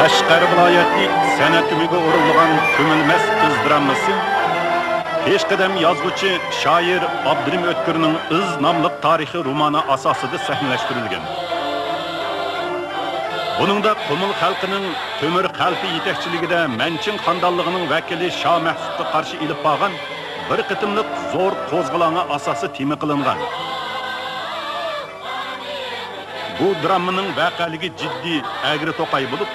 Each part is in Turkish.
Qashqar viloyati san'at umiga o'rilgan ko'milmas iz dramasi peshqadam yozuvchi shoir Abdurim O'tkirning Iz nomli tarixiy romani asosida sahnalashtirilgan. Buningda Qumul xalqining Temur xalqi yetakchiligida Manchin xondanligining vakili Shoh Mahsudga qarshi ilib borgan bir qitimliq zo'r qo'zg'olonga asosi tema qilingan. Bu dramaning voqealigi jiddiy, agri to'qay bo'lib,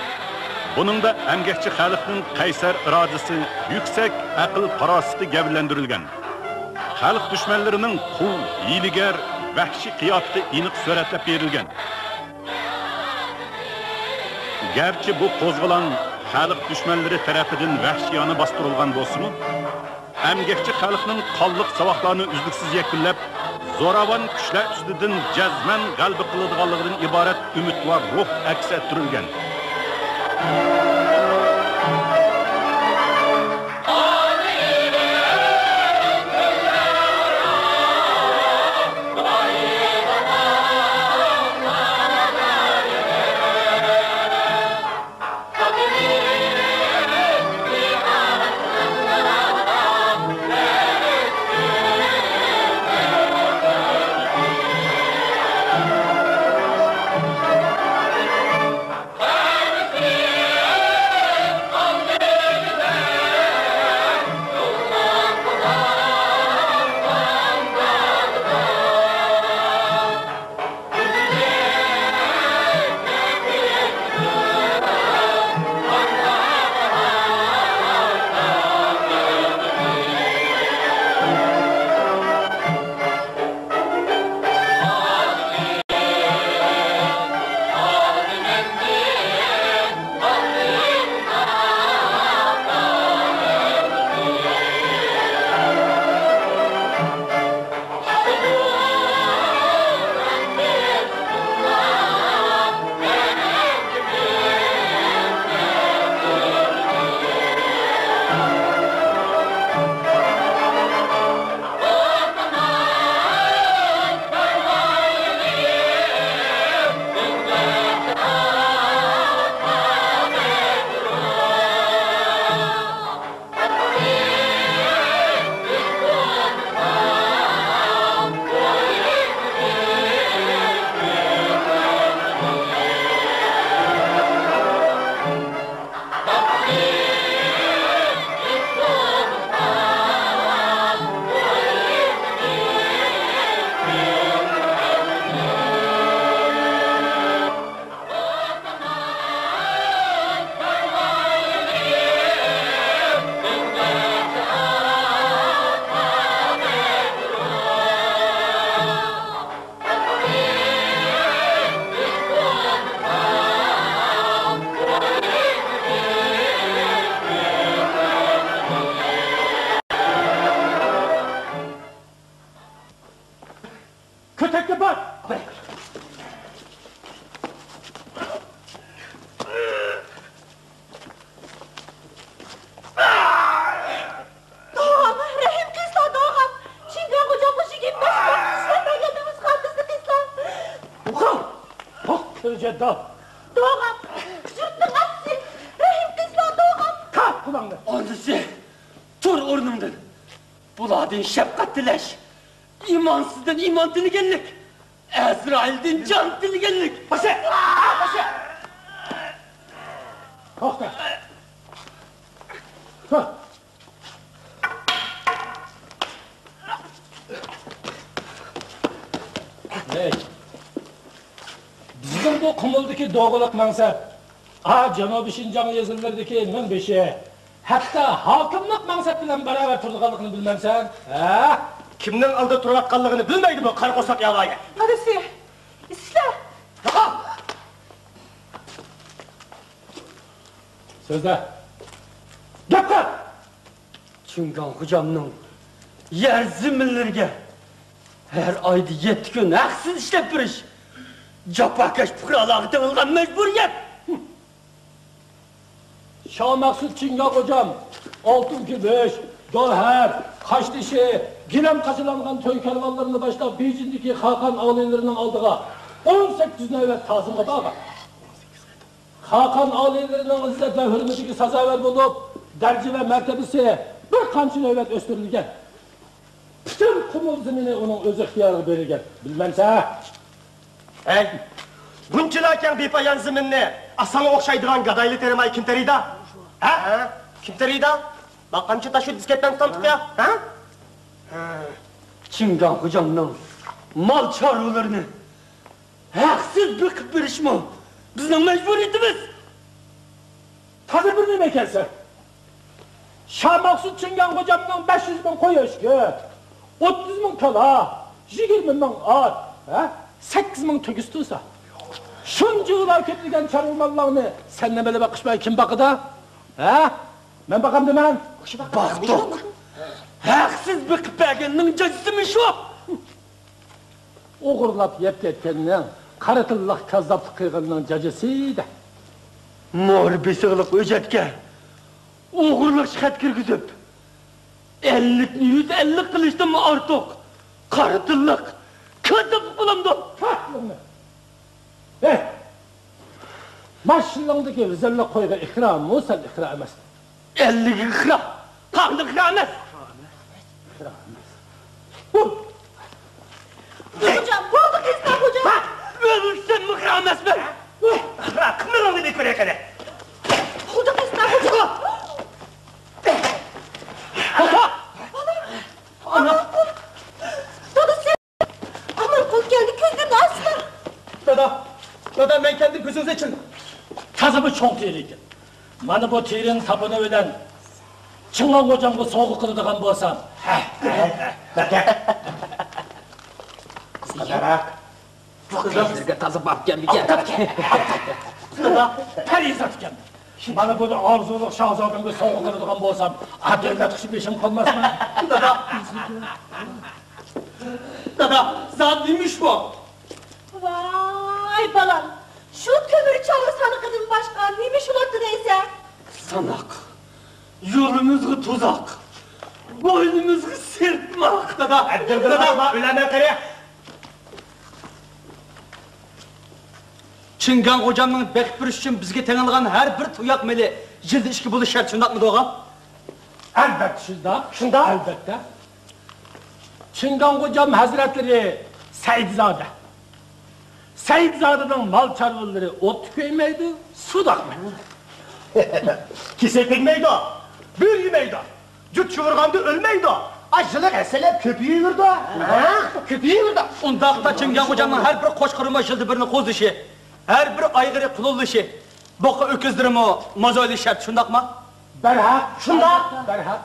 buningda emgakchi xalqning qaysar irodasi, yuksak aql farosati gavlandirilgan. Xalq dushmanlarining qul, hiyligar, vahshiy qiyofati aniq suratlab berilgan. Garchi bu qo'zg'olon xalq dushmanlari tarafidan vahshiyona bostirilgan bo'lsa-mu, emgakchi xalqning qonliq savoqlarini uzluksiz yakunlab, zo'ravon kuchlar ustidan jazman g'alaba qiladiganligidan iborat umid va ruh aks ettirilgan. Şefkatlileş, imansızdan iman dilegenlik, Ezrail'den can dilegenlik. Paşa! Paşa! Kalk be! Kalk! Hey! Bizim bu Qumuldaki doğuluk mansap, Janubi Şinjan yazılarındaki en beşi, hatta hakimlik mansap bilen beraber turduğanlıkını bilmemsen, ha? Kimden aldı turgatkanlığını bilmeydi bu karı kosak yalayı. Neresi? İsler. Yakal! Sözde. Yapma! Çünkan hocamның yer zimillerge her ayda 7 gün haksız işlep biriş. Japakaş pıralığı tığılgan mecburiyet. Şah Maksud Çingak hocam, altın kübüş, Gavher, Kaşdişi, Gilem kaçılangan töy kervanlarını başlayıp Beijing'deki Hakan ağalarının aldığı 18 nöbet tazım qadağı. Hakan ailelerinin izzet ve hürmetine sazaver bulup, derece ve mertebesi bir kamçı nöbet östürülgen. Bütün kumul zemini onun öz ihtiyarı verilgen. Bilmemse. Ey, bunçılarken bir payan zeminni, asana okşaydıran gadaylı terimay kim terida? Ha? Kim terida? Bak kamçı taşı disketten tutantık ya, ha? Çingan hocamның mal çarvalarını haksız bıkıp verişme bizning mecburiyetimiz. Tadı bir nime kelsen. Şah Maksud Çingan hocamның 500 bin koy öşkü, 30 bin kala, 20 bin at, 8 bin tügüs tutsa. Şunca yıllar köpügen çarvımallarını sen ne böyle bakışmaya kim bakıda? Ben bakam demen. Baktık. Haksız bıkıp vergeninin cezimi şu. Oğurlap yep ketkeninin, karatıllık kazzaplık kıyğının cacısıydı. Muharebe sığılıp öcetke uğurluk şikat kirgizip 150 kılıçtan mı artık karatıllık kazzaplık bulamdı. Tatlını. Maşınlığındaki güzelle koyga ikramı sen ikram etsin. 50 ikram. Kandı ikram et. Hocam, bulduk İslam hocam. Ölürsen mi ikram etme? Bırak, kımırını bir kere kere. Bulduk İslam hocam. Ana. Dada sen. Aman kul geldi gözlerini açsın. Dada ben kendi gözünüz için. Kazımı çok tehlikeli. Bana bu tirin tapını ölen Çıngan hocamı soğuk kılıdıgan bolsam. Sizlerge tazı bap gelmeyken. Perizat geldi. Bana böyle arzuluk şahzadımı soğuk kılıdıgan bolsam, devlet kişi beşim kalmaz mı? Dada, zat neymiş bu? Vay balam. Şu kömürü çalmasanı kızım başkan. Neymiş ulattu neyse. Sanak. Yolumuzgu tuzak. Boynumuzgu sırtmak. Dada, ölenler kere. Çingan hocamның bekip bir üçün bizge tenilgan her bir tuyak meli jildi işki bulu şart şundak mı doğam? Elbette şunda. Elbette. Çingan hocam hazretleri Seydzade. Seyidzade'nin mal çarvılları ot köymeydi, su dakmaydı. Kise pekmeydi o. Bir yemeydi. Cüt çuvrgandı ölmeydi o. Acılık eselep köpüğü yürüdü. Köpeği mi da? Ondakta Çingan hocamның her bir koşkarıma jildi birini koz işi. Her bir aygırı kulul işi. Boka öküzdürüm o mazoli şart şundak mı? Berhak. Berhak.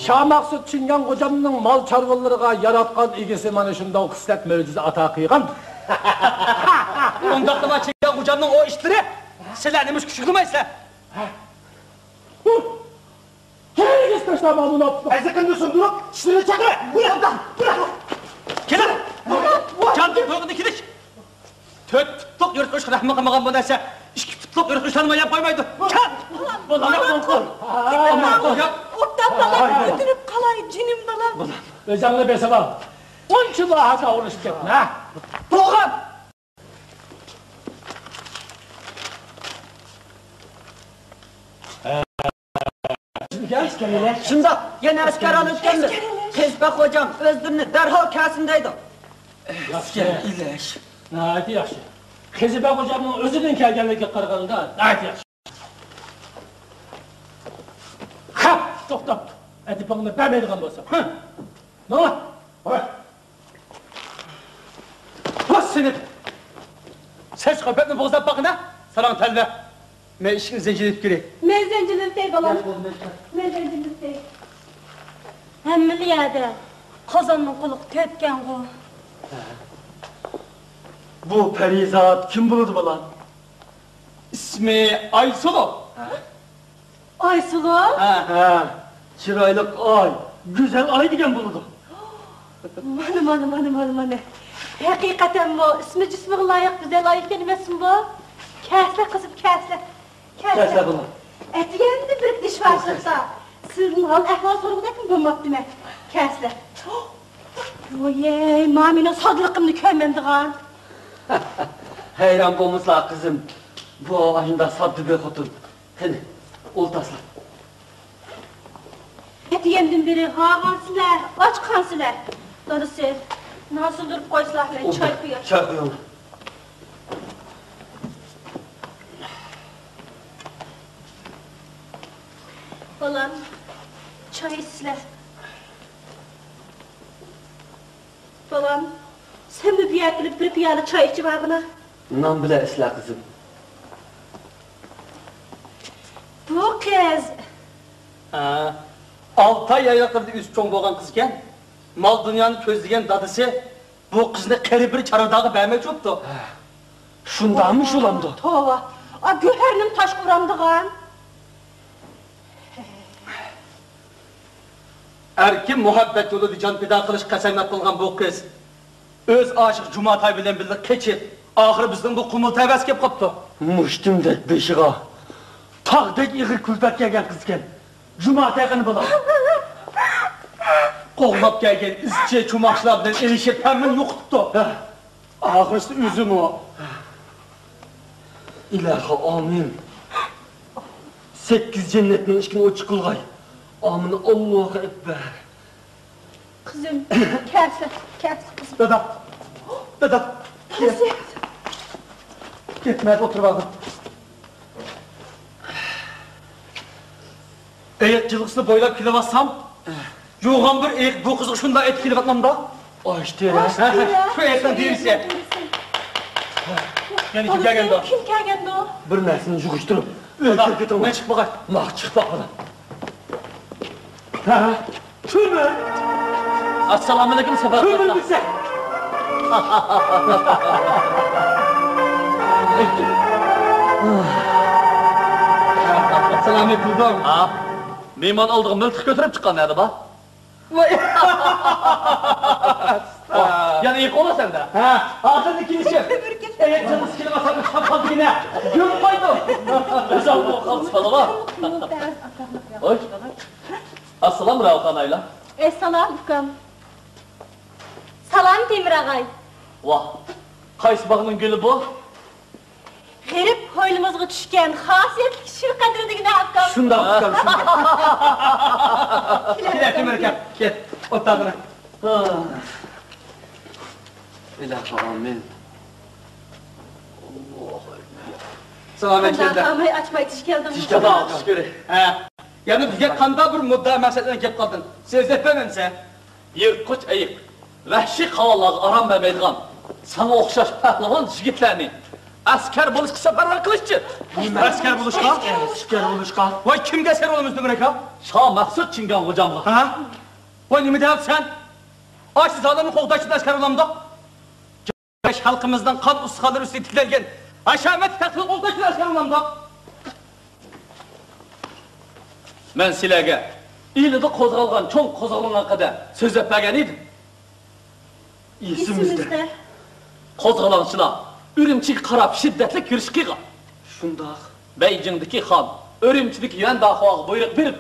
Şah Maksud Çingan hocamның mal çarvıllarıga yaratkan igisi mana şunda o kıslet mevcudu ata kıygan. Ondakta ma Çingan hocamның o işleri sizlerinimiş küçüklemeysizler. Gel istersen ben bunu yaptım. Ezikindüsün durup, şunu çakır. Bırak. Kelin! Candım toyğunu kidiş! Töt tutluk yürütmüş rahmı bu derse işki tutluk yürütmüş tanıma yap koymaydı. Kel! Ulan aman kol! Aman kol yap! Ottan bana götürüp kalay cinim bana. Özanlı besebal. 10 yıl haka uğraşacak ha? Doğan! Şunda yine asker alıp geldi. Tezbek hocam özdürünü derhal kasındaydı. Asker ileş. Nâti yaxşı. Kezibek hocamın özüdün kelgenligi qırğında nâti yaxşı. Ha! To'xtab. Adipingni bermaydigan bo'lsam. Ne ola? Bas seni! Sen köpekni boğazdan bakın ha! Salam telve! Men işini zencileyip gireyim. Men zencilintey balam. Men zencilintey. Hemmili yerde. Kazanның kılık tötken bu. Bu perizat kim buludu bu lan? İsmi Aysulu. Aysulu. Ha. Çıraylık ay. Güzel ay diyen buludu. Manı. Hakikaten bu ismi cismi layık güzel ayık denemesin bu. Kesle kızım kesle. Kesle bunu. Etiyendi bir diş var sırsa. Sırrın hal ehval sorgudakin bulmak demek. Kesle. Oye, mamine sadlıkımını köymemdi gan. Heyran bulmuşlar kızım. Bu ayında sabdı be kutun. Hadi, oltasın. Etiyemden beri hağansılar, aç kansılar. Doğrusu, nasıl durup koysalar ben çay koyuyor. Çay koyalım. Balam, çay içsiler. Balam, sen mi bir piyalı çay içi var bana? Nan bile ıslah kızım. Bu kız, 6 ay ayaklarda üst çoğun boğan kızken, mal dünyanın közleyen dadısı, bu kızını kere bir çaradağı vermek yoktu. Şundanmış ulamdı. tova, gühernim taş kuramdığın. Erkin muhabbet yolu dican pida kılış kasemet bulgan bu kız. Öz aşık Cumatay bilen bildik keçir. Ahır bizden bu kumul tevez kep kaptı. Muştumdek beşiğa. Tağdek iğir külfet gelgen kızken. Cumatay'ını bulam. Qoğlap gelgen izçe çumakçılar bilen erişir hemen yoktu. Ağrısı üzüm o. İlahi amin. 8 cennetin içkin o çıkılgay. Amin Allahu Ekber. Kızım, kerse kızım. Dada. Kızım. Gitmez otur bakın. Eyekçılıksını boylap kilevatsam, yoğun bir eyek bu kızı şunda etkili batmamda. Açtı Şu eyekten değilse. Yani kim gelgen de? Kim gelgen de o? Bir nesini yukuşturup. Ne çık bakar? Mak çık bakalım. Ha? Tümü. Assalamu alaikum sefer. Tümü bize. Assalamu alaikum. Ha? Meyman aldığım mültük götürüp çıkan nerede bak? Yani ilk ola sende. Ha? Ağzın ikinci. Evet canı sikili masanın şapkalı yine. Gün koydum. Özel bu kaldı sana bak. Oy. Assalamu alaikum Ayla. Salam ukam. Salam Temir ağay. Vah. Kayısı bağının gülü bu. Herip hoylumuzga düşken hasiyetli kişi kadridigine ukam. Şunda bakalım şunda. Gel Temirkan. Gel. Otağına. İlahi amin. Sana ben geldim. Amay açmay tiş geldim. İşte daha şükür. Yani bizge kanda bir mudda meseleden gep kaldın. Söz etmemem sen. Yırtqıç ayık. Vahşi havalar aram ve meydan. Sana okşaş pehlivan jigitlerini. Asker buluş seferber kılıççı. Asker buluşka? Asker buluşka. Vay kimge ser olmuştu Müreka? Şah Mahsud Çingan hocamla. Ha? Vay ne mi deyip sen? Ay siz adamın koldaşında asker olamda. Geç halkımızdan kan uskaları üstü itilerken aşamet takılı koldaşında asker olamda. Men silerge İyilide kozgalgan, çoğun kozgalgan kadar söz etmegen idim. İsimizde. Kozgalançılar, ürümçik karab şiddetli kirşkiga. Şunda. Beijing'deki han, ürümçideki yan dağığa buyruk birip.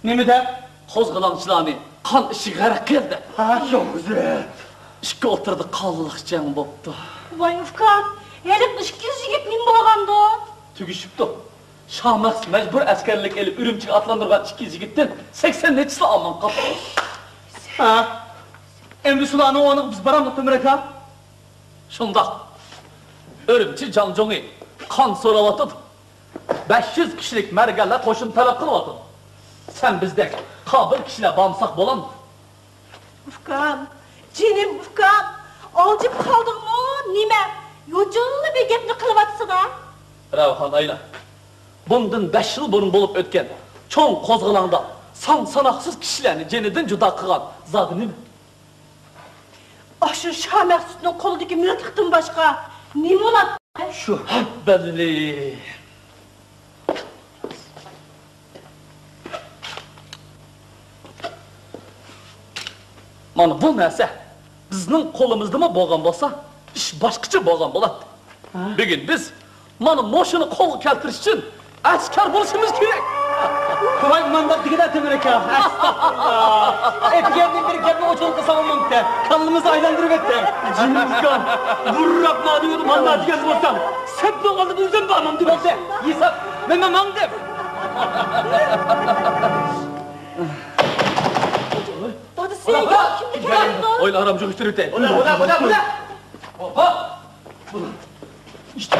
Nemi de? Kozgalançılarını kan işi garak geldi. Ha çok güzel. İşke oturdu kallılık can boptu. Vay ufkan. Herip dış kişi gitmeyim boğamda. Tügüşüptü. Şahmaz mecbur askerlik elip ürümçik atlandırgan iki yigittin 80 neçisi aman kapı. Ha? Emri sulağını o anı biz baramlık Ömreka. Şunda. Örümçi cancongu kan soravatıd. 500 kişilik mergelle koşun talep kılvatıd. Sen bizdek kabul kişiyle bağımsak bolan mı? Ufkan. Cinim ufkan. Olcip kaldın mı? Nime? Yocunlu bir gepni kılıvatsın ha? Ravhan ayla. Bundan 5 yıl burun bolup ötken çoğun kozgalanda sanaksız kişilerini cenedin juda kılgan zadı nime? Aşır Şah Məxsud'un koludaki mürtıktın başka. Nime olat? Şu belli. Mana bu nərsə bizning qo'limizda bo'lgan bo'lsa, ish boshqacha bo'lgan bo'ladi. Bugun biz mana moshini qo'lga keltirish uchun askar bo'lishimiz kerak. Kuvay mandat dikkat temerek ya. Estağfurullah. Etkenli bir kepli uçuluk kısamam de. Kanlımızı aylandırıp etti. Cimriska. Vurrak mı diyordu mandat dikkat olsam. Sen bu kaldı bu yüzden bağımam diyor de. Yisap. Ben mamam de. Hadi sen ya. Şimdi geldi. Oyla aramcı götürüp de. Ula. Hop. İşte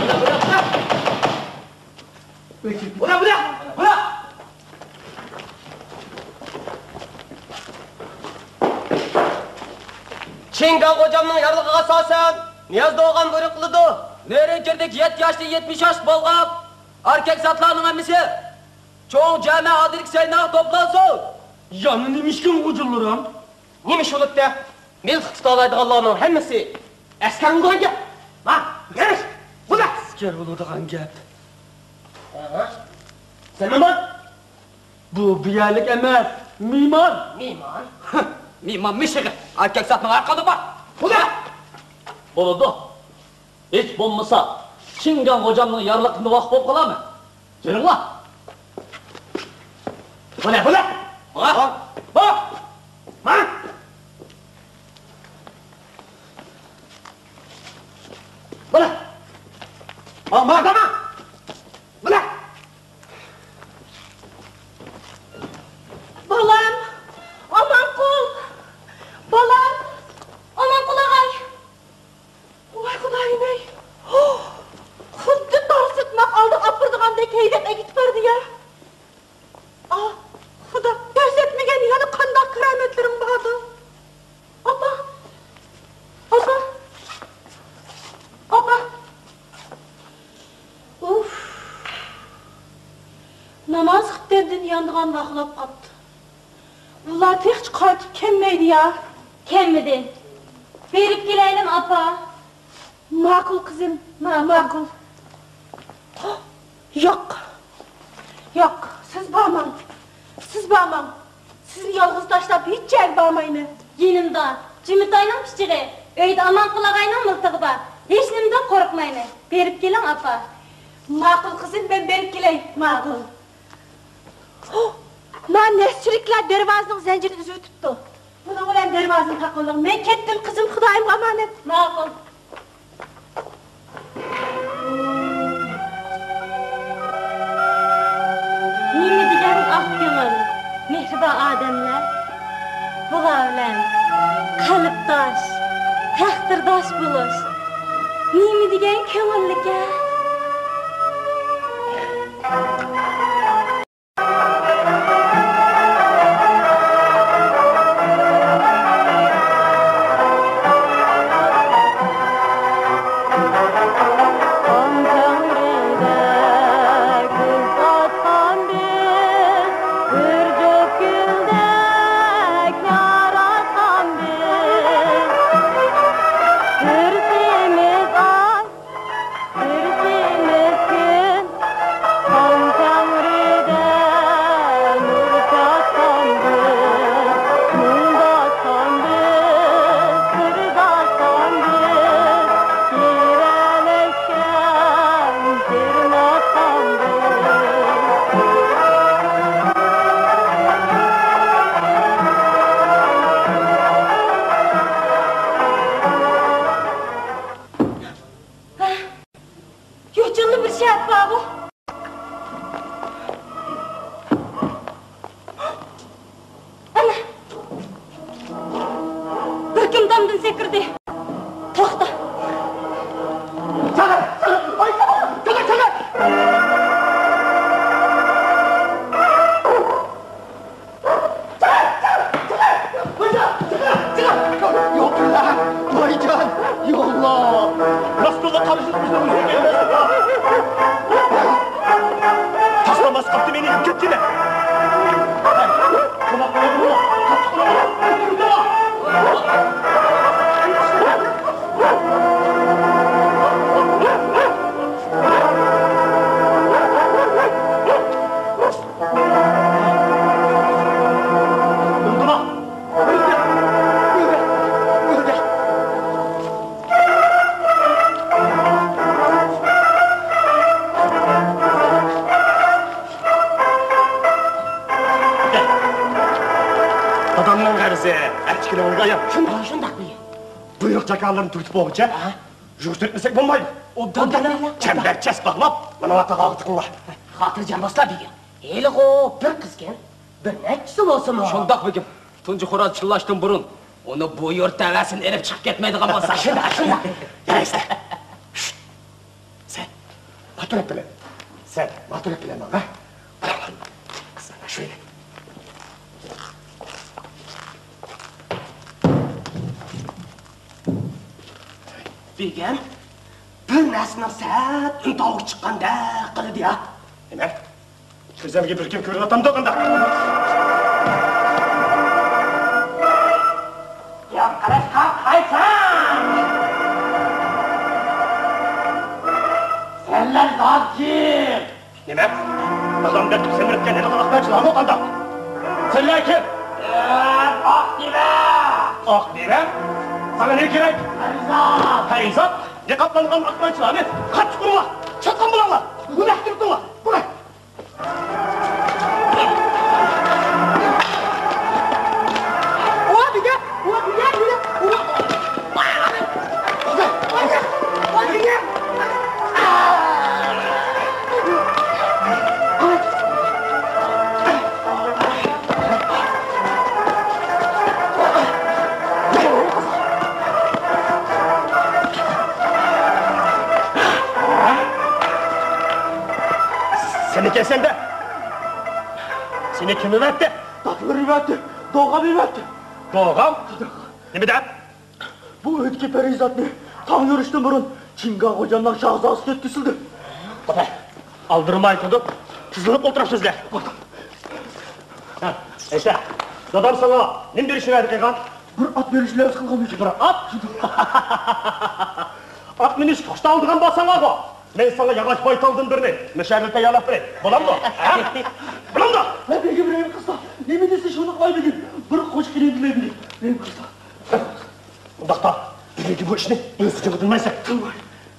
ula. Çingan hocamның yarlıqıға asasen Niyaz Doğan buyruk kılıdı. Nereye girdik 7 yaşlı 70 yaş bolğap. Erkek zatlarının emmisi. Çoğun cami adilik seynağ toplansın. Yanını mişkin uculurum. Неmiş olup da? Milk tutalaydı Allah'ın hemmesi. Eskerin koyun gel. Ha, geliş. Bu da. Asker bulurduğun gep. Sen mimar? Bu biyerlik emez. Mimar. Mimar. Mimam mişiği. Erkek zatının arkadı var. Bu da. Oldu. Hiç bulmasa Çingan hocamның yarlıqını vaq bol qala mı? Canım la. Bu da. Bak. Ha? Bu da. Adama. Bu da. Balam. Aman kul. Balam. Aman kulağay. Vay kulağay ney. Xuddi tarsıtmaq aldı apırdığandek heydep egit vardı ya. Ah, Xuda, görsetmegen yana qandaq kerametlerim vardı. Apa. Uf. Namaz qıpterdin yandıgan vaqlap qaptı. Ular hiç qaytıp kelmeydi ya. Kelmedi. Berip geleydim apa. Makul kızım, makul. Yok. Siz bağman. Sizni yalğız taşlap hiç yer bağmayını. Yanımda. Cümitayның pichiri. Öyde aman kulağayның mıltığı var. Hiç nimden korkmayını. Berip gelin apa. Makul kızım, ben berip geleyim. Makul. Man nesçilikler dervazının zincirini üzüp tuttu. Bunun ulan dervazını takıldım. Ben kettim kızım, Xudayım emanet. Makul. Nimi digen ah gönül, mehriba ademler. Bula bilen kalıpdaş, takdirdaş buluş. Nimi digen köngüllüke. Yuhcanlı bir şey yap babu. Ana. Bir kim damdın sekirdi. Toxta. Çakır. Yok la. Vaycan. Yolla. Rastgele karıştırmışlar uzun gelmez. Taslamaz kaptı beni yıkıp gitti de. Kulaklarını bula. Kulaklarını bula. buyruk jakalarını türtüp boğunca, jürtürtmesek bulmaydı. Obdan gel. Çemberçes bağlap, bana vata bağıtıkınla. Hatırcan dostlar bir gün. Eli o bir kızken, bir neçisi olsun o. Şondak begim. Tuncu Xo'roz chillashdan burun uni bu yurt tavasin erib chiqib ketmaydigan bo'lsa. Şunda. Ya işte. Şşt. Sen, matur et bile. Sen, matur et bile ha? Sana şöyle. Begim, bir narsani sat untoq chiqqanda qildi ya. Nima? Ko'zimga bir kim ko'ryotam do'qinda. Ya qarash qaysan? Senlar zotkim. Nima? Odamga semirtgan nima qilmoqchilar do'qinda? Senlar kim? Oq diva. Oq diva? Sana ne gerek? Harizat. Harizat? Ne kaplangan akmançılar ne? Kaç kurula? Çatkan bulanlar. Bu ne durdular? Bu ne? Oha diye. Seni kesen de. Seni kim üretti? Tatlı üretti. Doğan üretti. Doğam. Ne de? Bu ötki perizat ne? Tam yürüyüşten burun Çingan hocanın şahzası etkisiydi. Baba, aldırmayı tutup, tızılıp oturup sizler. İşte, adam sana ne bir işe verdik Egan? Bir at verişler kılgan için. Bir at? At miniş kuşta aldığın basana bu. Ben sana yavaş baytaldım birini. Meşerlikte yalap bire. Bulan mı? Bulan mı? Ne peki bir kısa? Ne mi desin şunu koy dedim. Bir koş girebilir miyim? Benim kısa. Bundakta, bilegi bu işini özücü bilmezsek.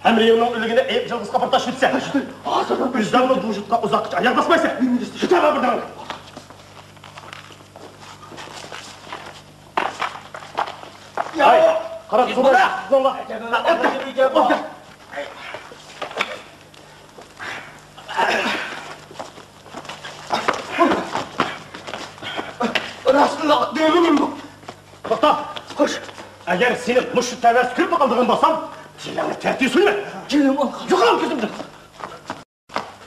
Hem reyonun ölügüne eğip yalnız kapartaş bitse. Bizden onu bu vücutta uzakça ayak basmaysa. Şu tarafa buradan. Ya! Karat sonra. Sonra. Orada. Rasulullah deminim bu. Doktor, koş. Eğer senin muşu tevez kırpı kaldığın basam, çiğlenle tertiği söyleme. Gelin al. Yok lan gözümden.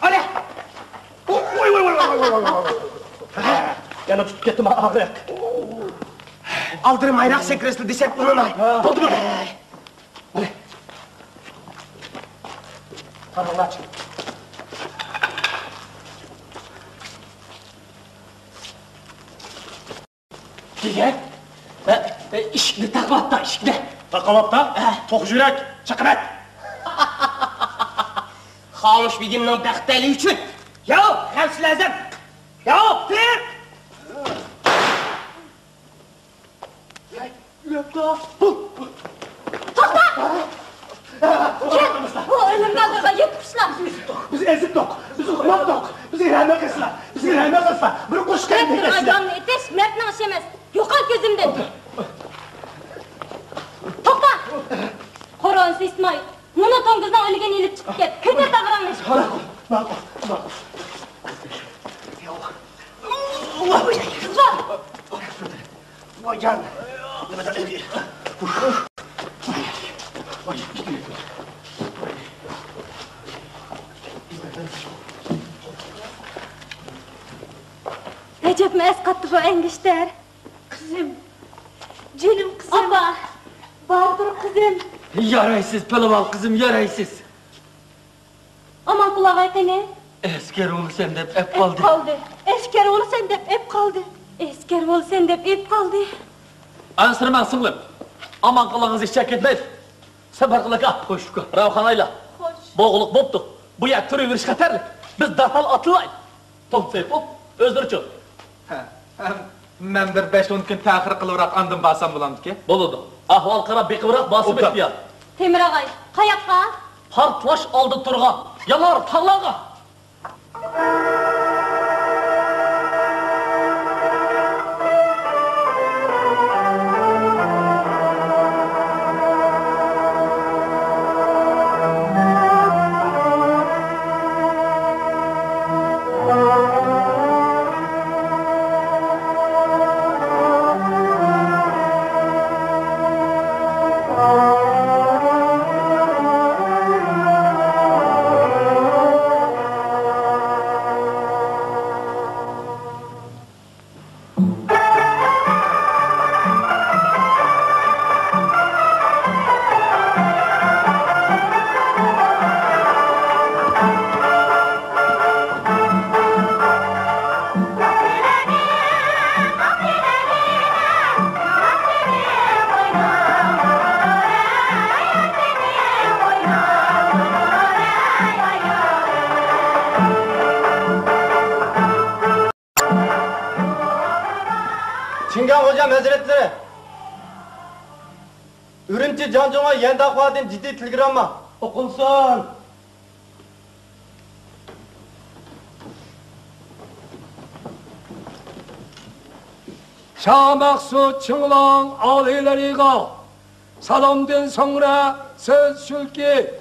Hadi. Oy. Yana tutup gittim ağrıyak. Aldırım ayrak sekresli desek bunun ay. Doldu mu? Hadi. Karnını aç. Diye. İşini takmatta işini. Takavatta, tok yürek, çakımet. Xamush begimning baxtali uchun. Yo, hamsi lazım. Yo, bir. Bu ölümden de yetmişler. Biz ezik tok, biz hukmak tok, biz irhame kısla, biz irhame kısla. Bir kuş geldi Bir kesile. adamla eteş, mert naşemez. Yokal gözümden. Tokta! Koronsu İsmail. Muna tonguzdan ölügen elip çıkıp gel. Kötü davranmış. Bak. Kızlar! Vay can. Recep mi eskattı bu engişler? Kızım. Canım kızım. Abba. Vardır kızım. Yaraysız palaval kızım yaraysız. Aman kulağa ne? Esker oğlu sende hep kaldı. Hep kaldı. Esker oğlu sen de hep kaldı. Esker oğlu sen de hep kaldı. Ansırman sınlım. Aman kılağınızı hiç çek etmeyin. Sefer kılak at koşuka. Ravkanayla. Hoş. Boğuluk boptuk. Bu yer türü bir şeterli. Biz darhal atılayın. Top seyip hop. Özdürçün. Men bir 5-10 kun ta'xir qilibroq andim basam bo'lamdiki. Boludu. Ahval qarab beqibroq basıp etmiyor. Temir ağay. Kayakka. Partlaş aldı turgan. Yalar tarlaga. Çingan Hocam Hazretleri, Ürümçi Cancon'a yendi akvadan ciddi telegramma okunsun. Şamaksu Çınlan ağaylariga salamdan sonra söz şulki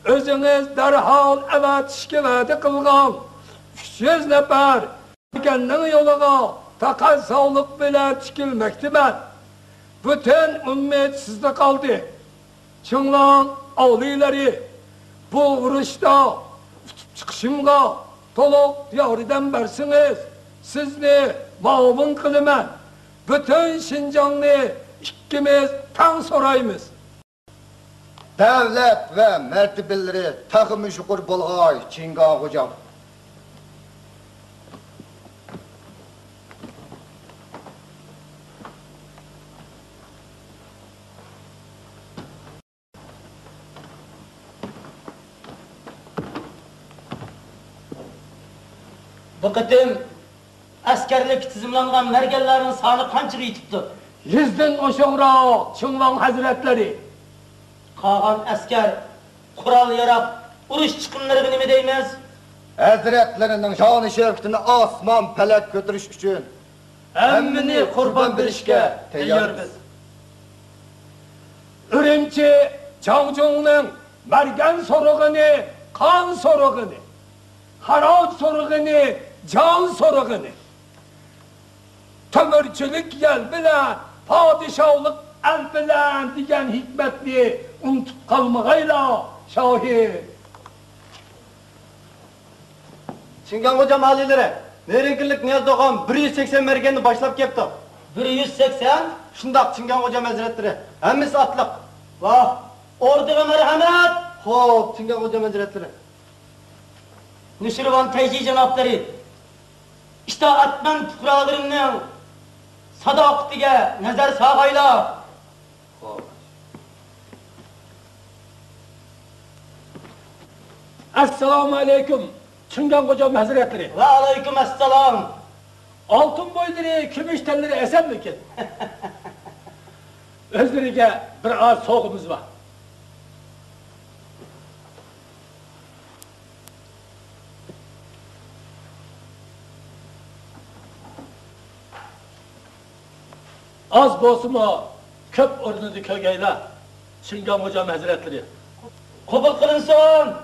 özünüz derhal evetişki vədi kılgan 300 nefer kendinin yoluga takal sağlık bile çıkılmekti ben. Bütün ümmet sizde kaldı. Çınlan ağaylari bu vuruşta çıkışımga toluk diyariden bersiniz. Sizni mağmun kılımen. Bütün Şincan'ı ikimiz tan sorayımız. Devlet ve mertebeleri takımı şukur bolğay Çingan Hocam. Bu kıtım askerlik tizimlangan mergellerin sani kançıga yetipti? 100'den oşoğra Çınlan Hazretleri. Kalan asker kural yarap uruş çıkınları nime deymiz? Hazretlerinin şanı şerifini asman pelek götürüş için Emmini kurban bilişke teyyarbiz. Ürümçi Cancon'un mergen sorugunu, kan sorugunu, haraç sorugunu, can sorugunu, tömürçülük yel bilen, padişahlık el bilen diyen hikmetli unutup kalmağıyla şahit. Çingan Hocam alileri, Nerenkirlik Niyaz Doğan 180 mergenini başlap kepti. 180? Şundak Çingan Hocam Hazretleri, hemmisi atlık. Vah, orduğa merhamet! Hop Çingan Hocam Hazretleri. Nüşirvan Teyci Cenapları, işte atman tukralarının sadakatiga nazar sağayla. Esselamu aleyküm Çıngan Hocam Hazretleri. Ve aleyküm esselam. Altın boyları, kümüş telleri esen mi ki? Özlerine bir az soğuğumuz var. Az bosuma köp ordunu kögeyle Çıngan Hocam Hazretleri. Kubul kılınsın.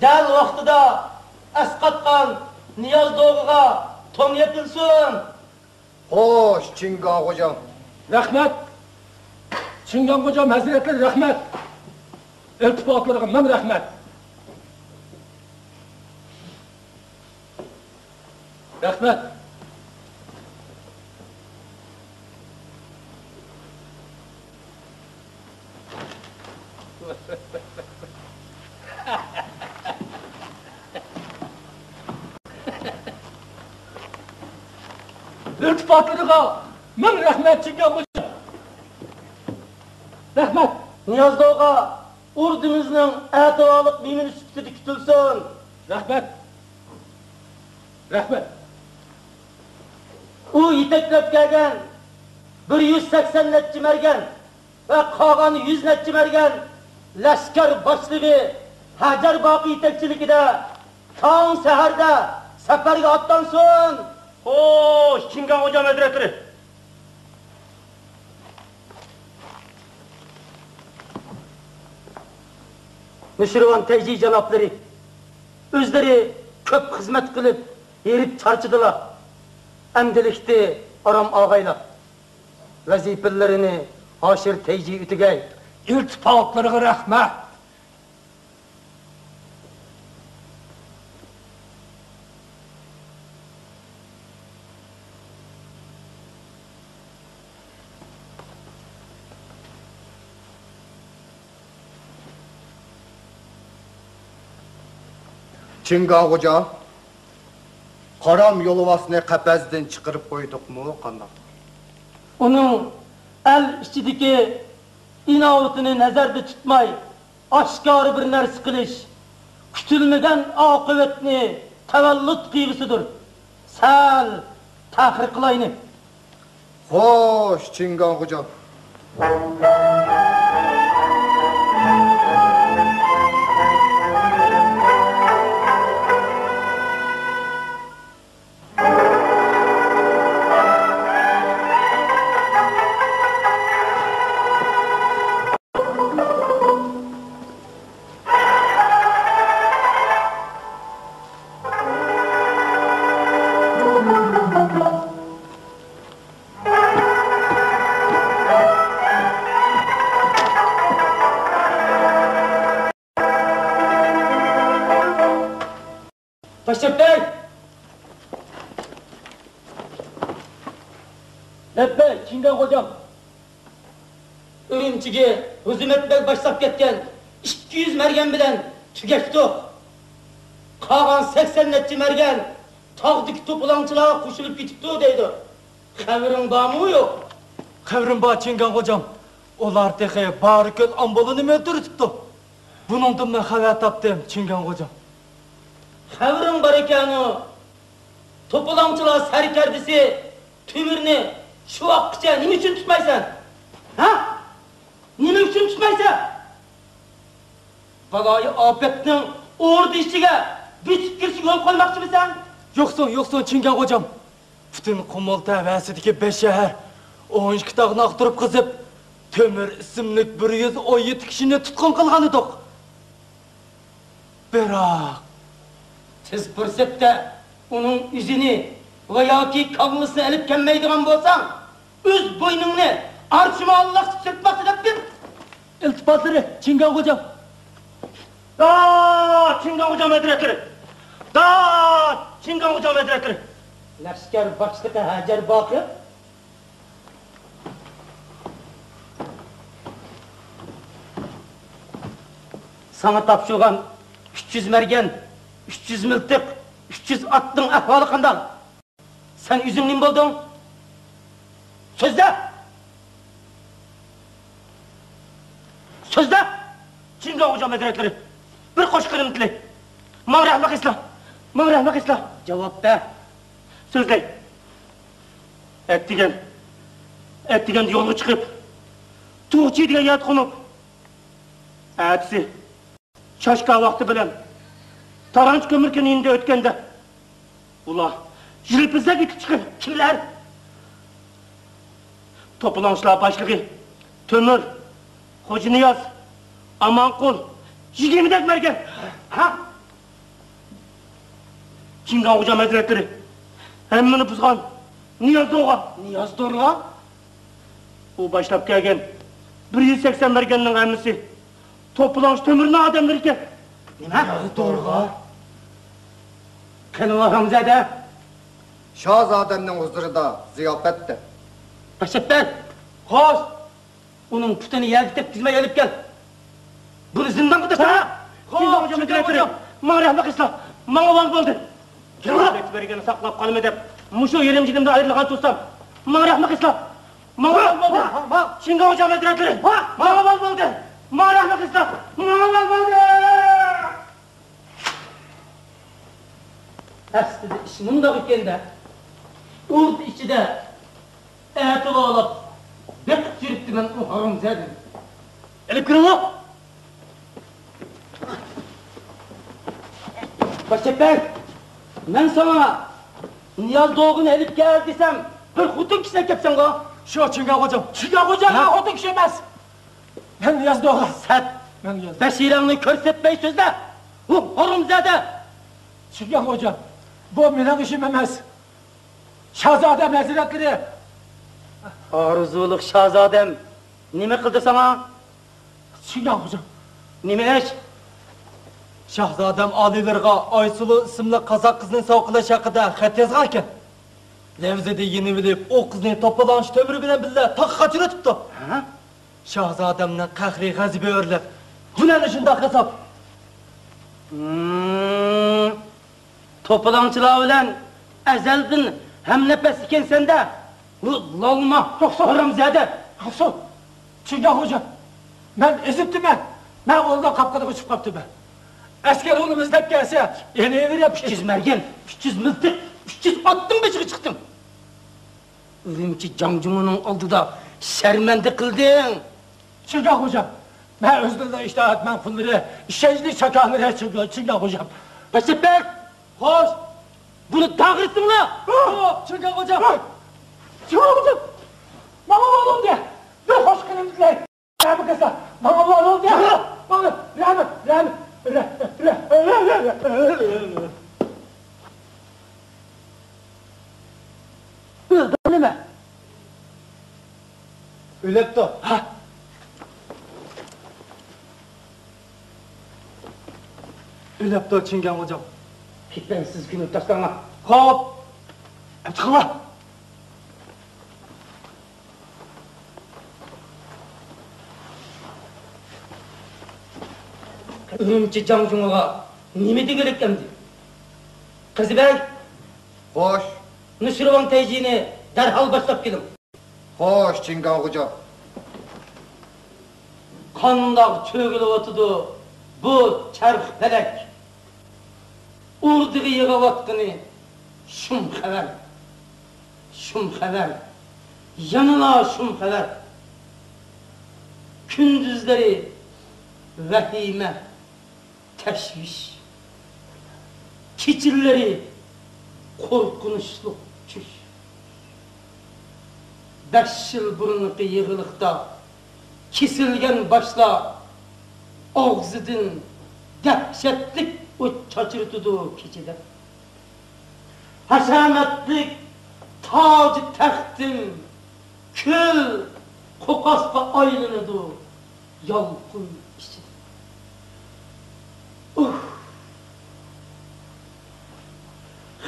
Del vaxtida Esqatqan Niyaz Doğu'ga ton yapılsın. Hoş Çingan Hocam. Rahmet. Çıngan Hocam Hazretleri rahmet. İltifatlarına men rahmet. Rahmet. İltifatlarına men rahmet Çıngan Hocam. Rahmet. Niyaz Doğu'ga ordumuzun etivalık mimini sütüdü kütülsün. Rahmet. Rahmet. U yeteklep gelgen 180 netçi mergen ve kalan 100 netçi mergen leşker başlığı Hacer Baki yetekçilikide taun seherde seferge atlansın. Hoş Çingan Hocam Hazretleri. Nuşirvan Teyci canapları, özleri köp hizmet kılıp, yerip çarçıdılar. Emdelikti aram ağayla. Vazifelerini Haşir Teyci ütigey. İltifaklarına rahmet. Çingan Hoca, Karam Yolovasını Kapez'den çıkarıp koyduk mu kandak? Onun el içideki inavutunu nazarda tutmay, aşkarı bir ners kılış, kütülmeden akıbetini tevellut kıygısıdır. Sel, tahir kılayını. Hoş Çingan Hoca. Paşa Bey! Lebbey, Çingan hocam. Ürümçiga hüzüm etmek başlap ketken 200 mergen bilen tügeştik. Kalan 80 netçi mergen tağdaki topulançılara koşulup gitipti deydi. Xabirin bağımı yok. Xabirin bağ Çingan hocam. Olar texe barıköl ambolunu mu öldürüptü? Bunundan ben xabar taptım Çingan hocam. Xabirin var ekanı. Topulançılar serkerdisi tümürünü şu vakitçe nime için tutmaysan? Ha? Nime için tutmaysan? Balayı afetinin ordu işçige bitip girişi yol koymakçı mısın? Yoksun Çingan hocam. Bütün Kumulta Vəsidiki 5 şehir 12 dağını aktırıp kızıp Tömür isimlik 117 kişini tutkun kılganıdık. Birak siz fırsette onun yüzünü veya ki kavlısını elip gelmeydiğin bolsan öz boynunu arşıma Allah sürtmesi ettin. İltifatları Çingan hocam. Da Çingan hocam hazretleri. Da Çingan hocam hazretleri. Leşker başlıkı Hacer Bakır. Sana tapşırgan 300 mergen, 300 miltik, 300 attın ahvalı kandan. Sen yüzün nim buldun? Sözde! Sözde! Çingan hocam hazretleri. Bir koş kırıntılı. Mağra ahmak islam. Mağra ahmak islam. Cevap ver. Sözleyin. Ettigen yolu çıkıp Tuğçi diye yat konup Ertesi Şaşka vakti bilen Taranç kömürken indi ötkende Ula jilipizde gitip çıkın kimler? Topulanışlar başlığı Tömür Hoca Niyaz Amankul 20 dek mergen Ha? Çingan hocam hazretleri Hemmini pızgan Niyaz Doğan Niyaz Doğan? Bu başlap gelgen 180 mergenin emmisi Topulanış tömürüne adamlar iken Niyaz Doğan? Kanıva Hamzade Şahzadenin huzurunda ziyafette. Paşetler Hoş onun putunu yerditip dizme gelip gel Bunu zindan kıdırsana Çingan hocam hazretleri Mağra ahmak islam Mağra van buldu Devlet vergeni saklap kalım edip Muşu yerimcilimde ayrılgan tutsam Mağra ahmak islam Mağra van buldu Çingan hocam hazretleri Mağra van buldu Mağra ahmak islam Mağra van buldu Aslında işimin de gitgende Urd içide Eti bağlap Bek sürüttü ben o haramzadım Elip kırın o Paşetler Ben sana Niyaz Doğu'nu elip gel desem Bir hutun kişine kepsen o Şu Çingan hocam. Çingan hocam Ha? hutun kişi emez Ben Niyaz Doğan. Sen Ben geldim. Beşirangni ko'rsatmay so'zla. Bu Horumzada. Çıkan hocam, bu benim işim emas. Şahzadem Hazretleri. Arzuluq Shahzodam nima qildi sana? Çıkan hocam. Nima ish? Shahzodam oliylarga Aysulu ismli qozoq qizning sovqulashi haqida xat yozgan ekan. Levzada yeni bilib, o qizni to'polanish temiri bilan birga taqqa jo'natibdi. Ha? Shahzodamning qahri g'azibi o'rlab, bularni shundoq hisob. To'polonchilar bilan azaldan hamnafas ekansan-da. Bu lolma Horumzada. Hasan, çıkan hocam. Ben eziptimen. Ben ondan kapkada uçup kaptım. Asker oğlum izlep gelse, yeneğe ver yapıştı. 300 mergen, 300 miltik, 300 attın beşiği çıktın. Ürümçi Cangcumu'nun oldida şermendi kıldın. Çıkan hocam. Ben özgürde işte etmem pulları, işsizlik çakalları çıkan hocam. Başıpber, hoş. Bunu dağırsın la. Çıkan hocam. Çıkan hocam. Bana oğlum diye. Bir hoş kılımdılar. Rahmi kısa. Bana oğlum diye. Bana Rahmi. Bu nime? Ölepti. Ha? Ölepti Çingen hocam. Hitbensiz günü taşlama. Hop. Çıkma. Ürümçi Cangcumu'ga nime degerek emdi? Kızı bey, Hoş. Nusirvan teyciğini derhal başlap gelin. Hoş Çingen hocam. Qandaq çögülüp otudu bu çarx felek. Urduğu yığıvatqını şum xəbər, yanına şum xəbər. Gündüzleri vəhimə, təşviş, keçirləri korkunuşlu çüş. 5 yıl burunluqı yığılıqda kesilgen başla ağzıdın dehşetlik o çaçırtıdı keçide. Haşametlik tacı taxtım kül kokaspa ayrılıdı yalqın içinde.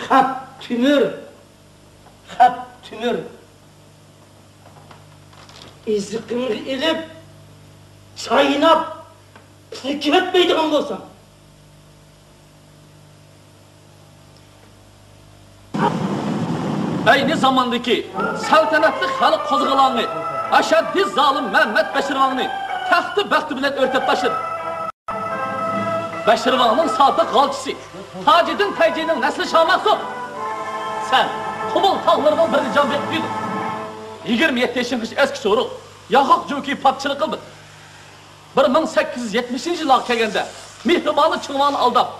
Xap tümür İzziqini ilip çayınap fikir etmeydiğin olsam. Aynı zamandaki saltanatlı halık kozgalanını, aşaddi zalim Mehmet Beşirvan'ını tahtı baktı bilen örtep taşıdı. Beşirvan'ın sadık galçısı, Tacidin Tayci'nin nesli şaması. Sen Kumul tağlarının birini can bekliydin. 27 yaşınmış eski soru, yahak cüki patçılık kıldı. 1870 yıllar kelgende mihribanı çıngmanı aldap,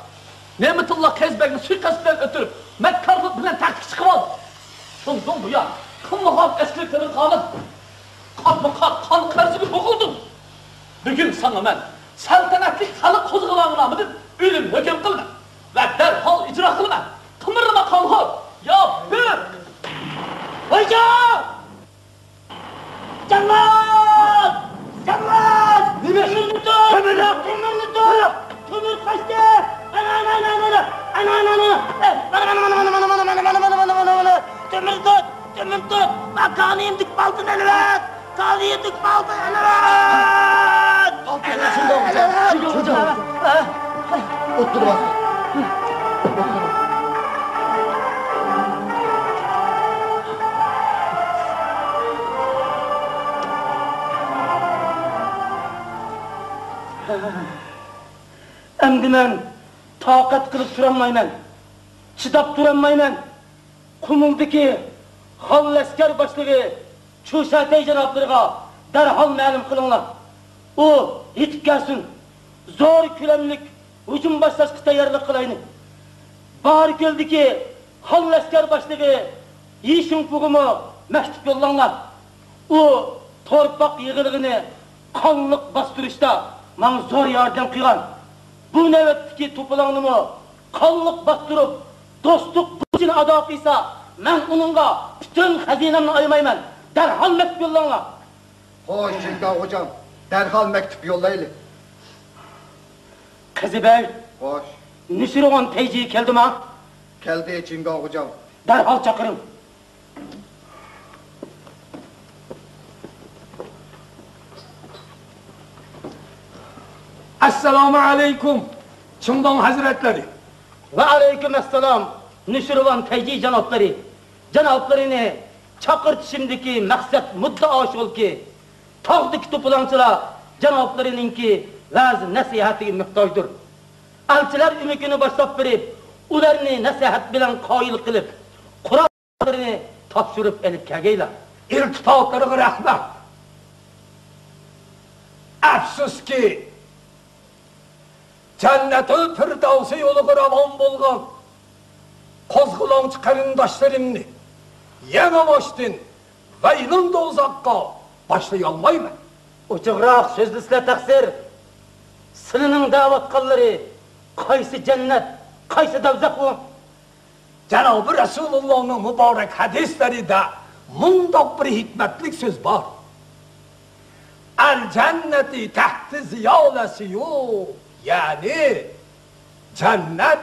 Nemetullah Kezbek'ni suikast bilen ötürüp, Mekkarlık bilen taktik çıkıp aldı. Şundan bu ya, kımlıhan eskiliklerin kanın, kan karşı bir bokuldun. Bugün sana ben, saltanatlik halık kozgalanına mıdır, ölüm hüküm kılma ve derhal icra kılma, kımırma kanhal, ya bir! Hocam! Canlar! Canlar! Kömürünü tut! Kömürünü tut! Kömür kaçtı! Kömür tut! Kömür tut! Bak kanıyım dik baldın elbet! Kanıyım dik baldın elbet! Otur bak. Endi men taqat qilib turolmayman. Chidab turolmayman. Qumuldagi xol askar boshlig'i Chushatay janoblariga darhol ma'lum qilinglar. U yetib kelsin. Zo'r ko'lamlik hujum boshlashga tayyorlik qilayni. Barko'ldagi xol askar boshlig'i Yishunpug'imi maktub yo'llanglar. U torpaq yig'ilg'ini qonliq bostirishda Maң zor yardım kıygan. Bu nevetteki topulanımı kallık battırıp, dostluk burcunu ada kıysa, ben onunla bütün hazinemle ayırmayman. Derhal mektup yollana. Hoş Cingan hocam. Derhal mektup yollaylı. Kızı bey, Hoş. Nusirvan teyzeyi geldi mi? Geldi Cingan hocam. Derhal çakırın. Assalamu alaikum. Çından hazretleri. Ve aleykümselam. Nusirvan teyze canapları. Canaplarını çakırtışımdaki maksat muddea şol ki, tağdaki toplancılar canaplarınınki vaz nasihatiga muhtojdur. Elçiler ümükünü başlap verip, ularını nasihat bilen qayil qilib, Kur'anlarını topshirib elib kelgeylar. İltifatlarına rahmet. Afsus ki Cennet-ül Firdavsi yolu ravan bolgan kozgulanç karindaşlarımni yana baştın vaylın dozakka başlayalmayman. Uçuqroq so'zni sizlar taqsir. Sizlarning da'vat qilları qaysi cennet, qaysi dozaq bu? Cenab-ı Resulullah'ın mübarek hadislerinde mundaq bir hikmetlik söz var. El cenneti tahti ziyalesiyu, yani cennet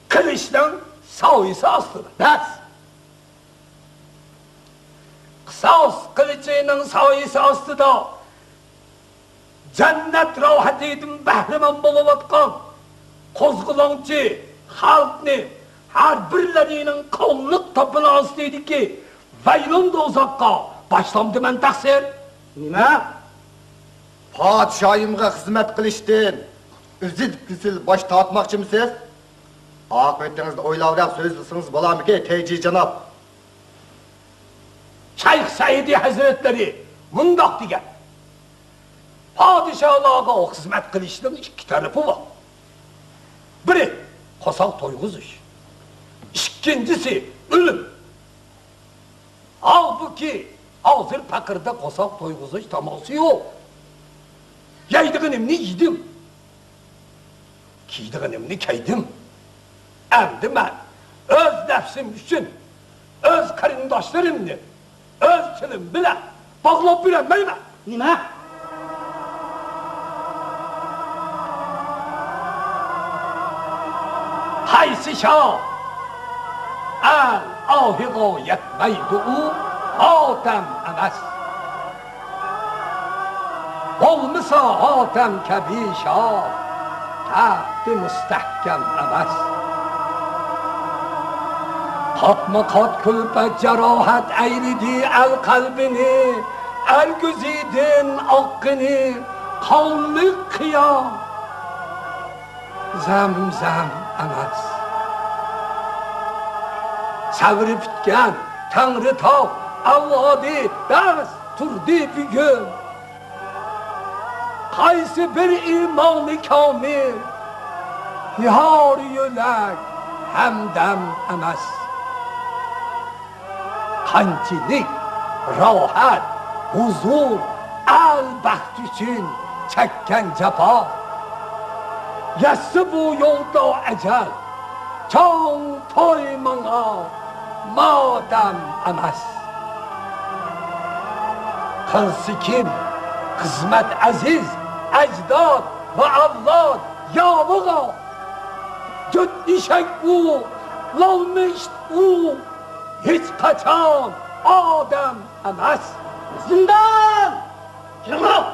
kılıçın sağısı astıdır. Bas! Kısas kılıçının sağısı astıda cennet rahatidin behrimen buluvatkan kozgulançı halkını her birlerinin kolluk tapına astıydı ki vaylun dozakka başlamdı men taksir. Nima? Padişahımga hizmet kılıştın. Üzül baş dağıtmakçımısınız? Akıbetinizde oylavrak sözlüsünüz bolamı ki teyci canap. Şeyh Saidi Hazretleri mundaq digen. Padişahlığa o hizmet kılışının iki tarafı var. Biri kosal toyguzuş. İkincisi ölüm. Halbuki hazır pakırda kosal toyguzuş taması yok. Yaydıgınımni yedim. Kiydiğinimni keydim. Endi ben öz nefsim üçün, öz karindaşlarımni, öz kilim bile bağlap bilemeyim. Nima? Haysi şah, el ahigo yetmeydu, hatem emes. Olmasa hatem kebişah, tahti müstehkem emes. Katma kat külpet cerahat eylidi el kalbini, el güzidin hakkını, kavmi kıyam. Zemzem emes. Savri bitken Tanrı tağ, Allah'ı ders turdi bugün. Kaysi bir imanı kamil, yar yölek hemdem emes. Kançilik, rahat, huzur, el-baht için çekken cefa. Yassı bu yolda ecel, can toymana madem emes. Kılsı kim, kısmet aziz, ecdad ve avlad yavığa. Cüddişek bu, lalmışt bu, hiç kaçan Adem emes. Zindan! Yılmaz!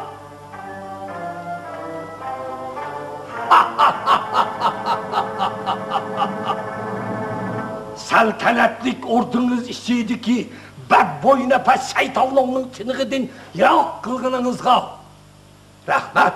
Saltanatlik ordunuz işiydi ki bad boyuna pas şeytanlığının tınıgıdın yok kılgınınızga. Rahmet.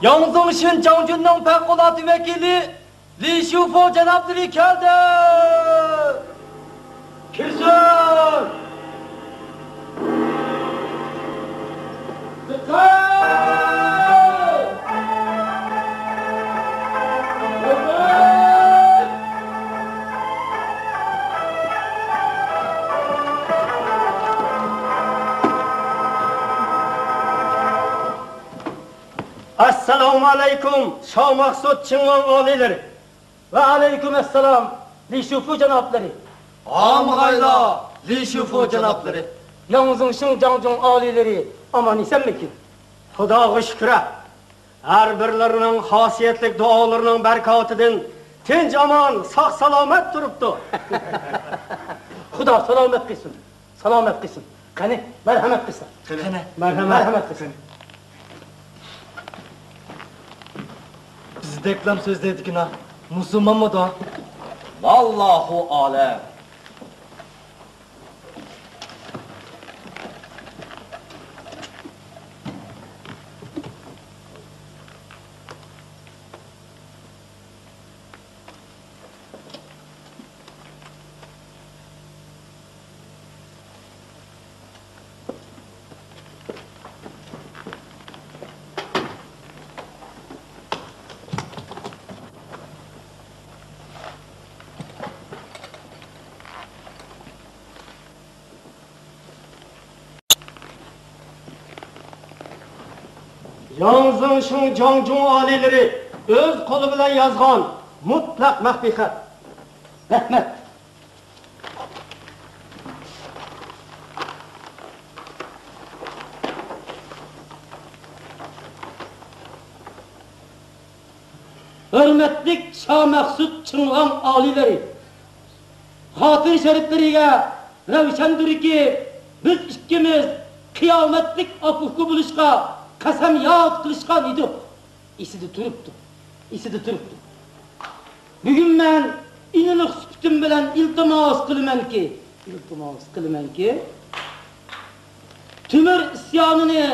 Yangzong Changjun'un favqulodda vekili Li Shufo janoblari keldi. Kirsin! Assalomu alaykum, Shoh Maqsud Ching'on oliylari. Va alaykum assalom, Li Shufu janoblari. Amg'ayla Li Shufo janoblari. Yangzong Changjun oliylari aman esanmikin? Xudoga shukr. Har birlarining xosiyatli duolarining barkotidan tinch amon, sog' salomat turibdi. Xudo salomat qilsin. Salomat qilsin. Qani, marhamat qilsin. Qani, marhamat qilsin. Bizdeklam so'zlaydigina musulmonmi da? Vallahu alam. Yangzong Changjun oliylari o'z qo'li bilan yozgan mutlaq maxfiy xat. Rahmat. Hürmetlik Shoh Maqsud Ching'on oliylari. Xotir shariflariga ravshandurki biz ikkimiz qiyomatlik afufku bo'lishga qasamyod qilishgan edik. Esida turibdi. Bugun men iniq suputim bilan iltimos qilamanki, Timur isyonini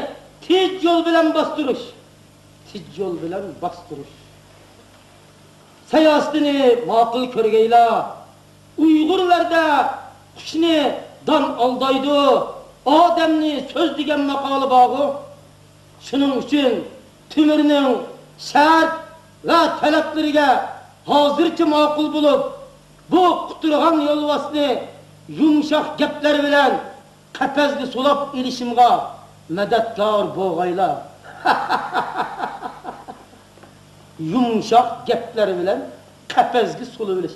tez yo'l bilan bostirish. Sayostini ma'qul ko'rgaylar. Uyg'urlarda qushni don aldaydi, odamni so'z degan maqoli bor. Shuning uchun Timurning shart va talablariga hozircha ma'qul bo'lib, bu quturgan yo'lvosni yumshoq gaplar bilan qafasga solib ilishimga madadkor bo'lg'aylar. Yumshoq gaplar bilan qafasga solib ilish.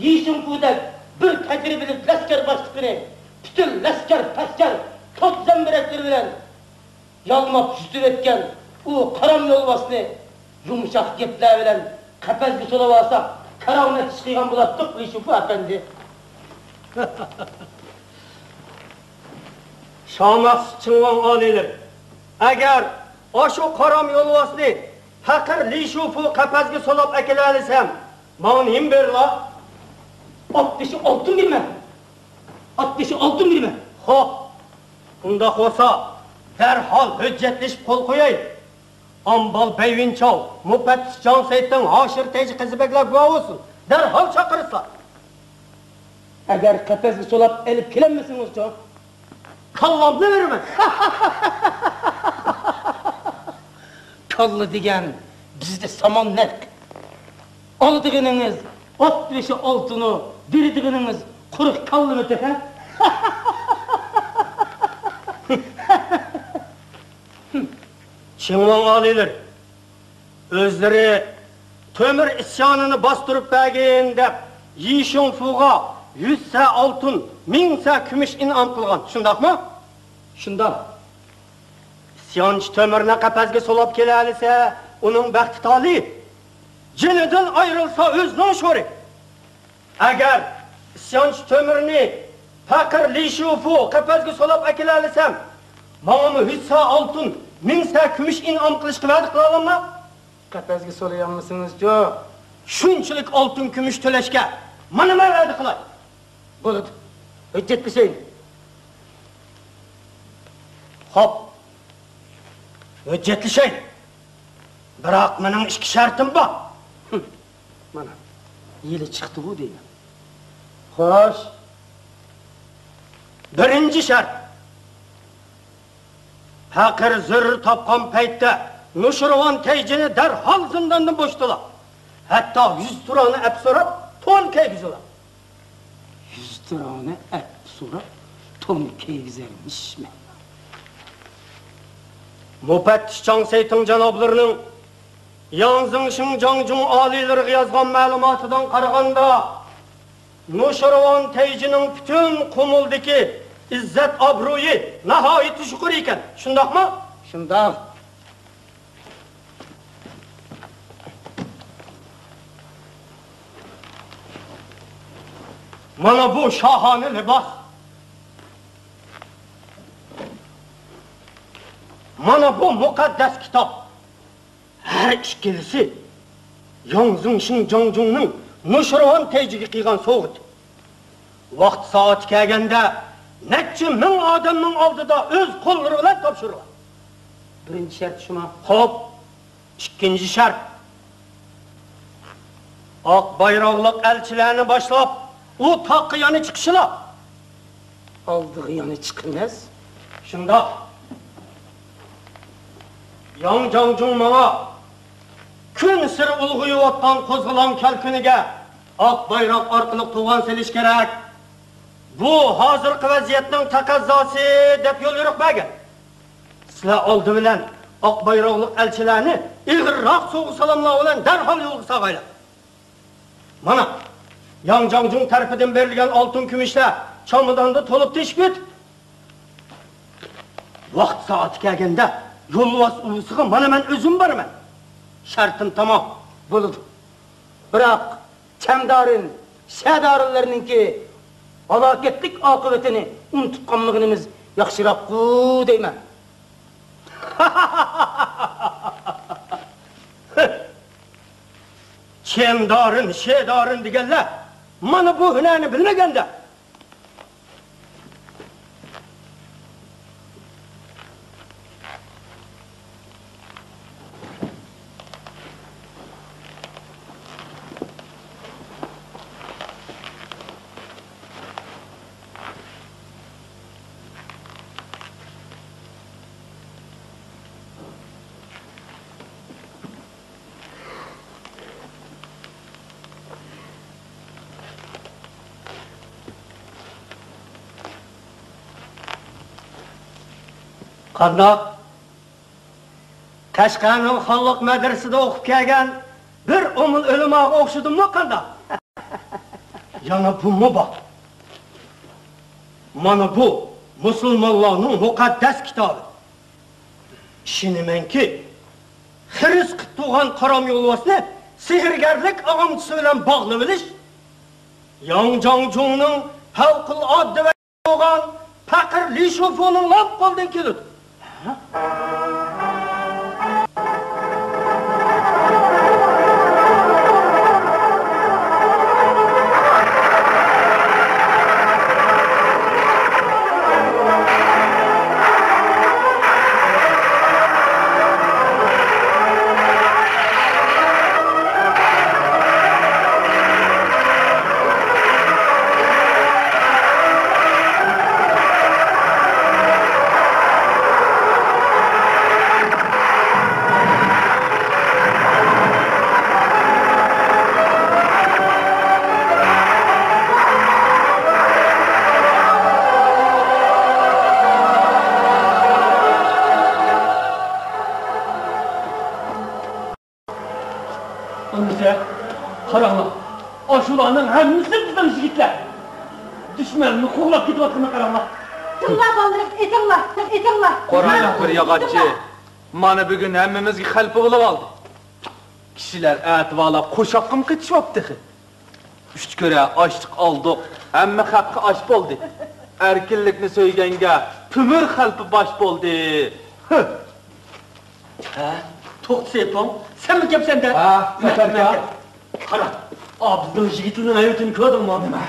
Yishim kudak bir tajribali laskar boshlig'ini bütün laskar paskar to'rt zambiraklar bilan yalmab yutib etgan u qaram yo'lvosni yumshoq gaplar bilan qafasga solib olsak karavna chiqgan bo'ladiq Lishufu efendi. Shoh Maqsud Ching'on oliylari, agar o'sha qaram yo'lvosni faqir Lishufu qafasga solib akalalasam, ma'ni nima berlar? 66 birme. Xo'p, unda bo'lsa, darhol hujjatlashib qo'l qo'yay. Ambal Bayvinchov, Mufattish Jonsayddan Hoshir Teji qizibeklar guvoh bo'lsin. Darhol chaqirsa. Agar qafasga solib elib kelammisiniz, jon? Kallamni verman. Kallı degan bizde saman nark. Oldig'ingiz 66'ını, dirdig'ingiz 40 kallimi teha? Ching'on oliylari o'zlari Temur isyonini bostirib bergin deb Yishunfuga 100 sa oltin, 1000 sa kumush in'om qilgan. Shundaqmi? Shundoq. Isyonchi Temurni qafasga solib kelalisa, uning baxti toli. Jinidan ayrilsa o'zining sho'ri. Agar isyonchi Temurni faqir Lishufu qafasga solib akelalisam, menga 100 sa oltin, 1000 sa kumush in'om qilishga va'da qila olammi? Qafasga solayapmisiz, jo? Shunchalik oltin kumush to'lashga mana nima va'da qilay? Bo'ladi. Hüccetleşeyin. Hop. Hüccetleşeyin. Bırak benim iki şartım var. Bana. Yeli çıktı bu değil. Hoş. Birinci şart. Fakir zırr topkan peytte Nuşirvan teycini derhal zindandan boştular. Hatta 100 turanı ep sorap ton keygiziler. 100 turanı ep sorap ton keygizermiş mi? Müfettiş Can Seytin canablarının Yanzın Şinjangcun alileri yazgan malumatıdan qaraganda Nuşirvan teycinin bütün Qumuldaki izzet abruyu nahayet şükür eken. Şundak mı? Şundak. Mana bu şahane libas. Mana bu mukaddes kitap. Her ikilisi Yanzın Şinjangcun'un Nuşirvan teyciga qilgan so'g'it. Vaqt soati kelganda necha ming odamning oldida o'z qo'llari bilan topshirgan. Birinchi shart shumi. Xo'p, ikkinchi shart. Oq bayroqliq elchilarni boshlab, u toqqa yana chiqishlar. Oldiga yana chiqmas. Shundoq. Yang Jangjung menga kun siri ulg'ayotgan qo'zg'alon kalkuniga oq bayroq orqali to'g'on selish kerak. Bu hozirgi vaziyatning taqozosi deb yo'l yuribmagan. Sizlar oldi bilan oq bayroqliq elchilarni ig'irroq so'g'u salomlar bilan darhol yo'lga sag'aylar. Mana Yang Jangjung tarafidan berilgan oltin kumushlar chomidonda to'lib teshib ketib. Vaqt soati kelganda yo'lvos ulusiga mana men o'zim boraman. Şartım tamam. Bo'ldi. Biroq Chamdarin, Shadorinlarninki halokatlik oqibatini unutib qolmaganimiz yaxshiroq-ku deyman. Chamdarin, Shadorin deganlar mana bu hunarni bilmaganda. Qandoq? Qashqarning xalq madrasasida o'qib kelgan bir umul o'limoga o'xshadimmi qandoq? Yana bu bor. Mana bu musulmonlarning muqaddas kitobi. Ishonamanki, xiris qilib tug'an qarom yo'lvosni sehrgarlik og'amchisi bilan bog'lab bilish Yang Jangjungning favqulodda va bo'lgan faqir Li Shufuning lab qo'ldan keladi. Qaranglar, ashularning hammasi bizdan yigitlar. Dushmanni qo'g'lab ketayotganini qaranglar. Tinglar bo'ldirib, etinglar. Qoraylar bir yog'ochchi. Mana bugun hammamizga xalpa bo'lib oldi. Kishilar atvolab qo'shoqqa ketishyapti. 3 ko'ra ochliq oldik, hamma haqqi osh bo'ldi. Erkinlikni so'yganga pumur xalpi bosh bo'ldi. Ha, to'xtasaypon. Sen mi kelsan da? Ha, safarga. Qara, bizning yigitlarning hayotini ko'rdingmi? Nima?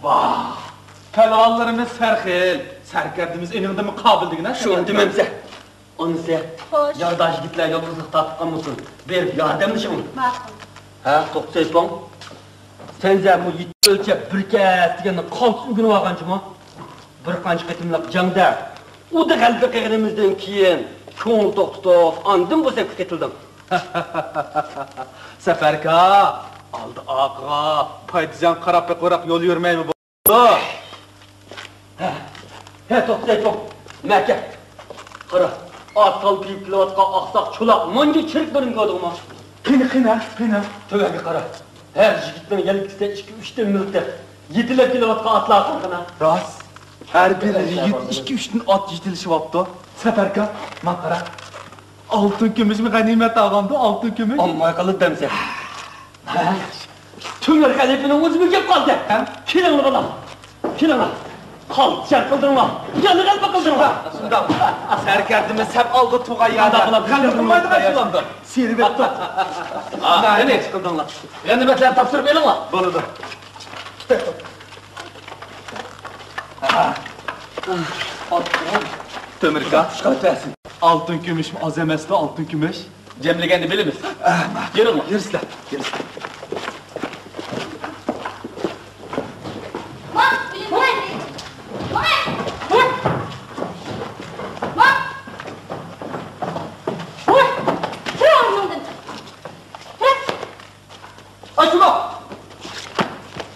Voh! Pelvallarımız serxil. Serkerdimiz eninde mukabildigine. Şunu dememse. Onысы, Hoş. yardaş gitler yolsuzluk tatlıkan mısın? Berip yardımlışın. Bakın. Ha, toqsaypon. Senze bu yit ölçep bir kez degeni qalsın günü vaqançı mı? Bir qancha qitimliq jangda u da qalbi qiyrimizdan keyin ko'ngil to'xtatib, andin bo'lsa ketildim. Seferka, aldı ağa, paydıcan karapı korak yol yürümeyi mi bu? He, to'xtaypon. Maka. Qara, atal kiyib kelayotgan oqsoq cho'loq monga chirik ko'ringadimi? Qina. Töbäga qara. Her yigitning yelkisida 2-3 minutda yetilib kelayotgan atlar qilgina. Ras, her bir yigit 2-3 at yetilişi vaptı. Seferka, makara. Altın kümüş mü ganimet ağamdı, altın kümüş? Amma qilib demsa. Tümür xalifinin o'zi kelib qoldi. Kelinglar bolam. Kelinglar. Qol, sen qildinglar. Yana qalb qildinglar. Şunda, serkerdimiz hep aldı tuğa yağda. Kaldırmaydı mı şulandı? Seri bekle. Ne qildinglar? Ganimetlar topshirib beringlar. Boludu. Tömürka. Çıkartarsın. Altın kümüş mü? Azemesli altın kümüş. Cemlegeni bilimiz. Yürünglar. Yürüsler.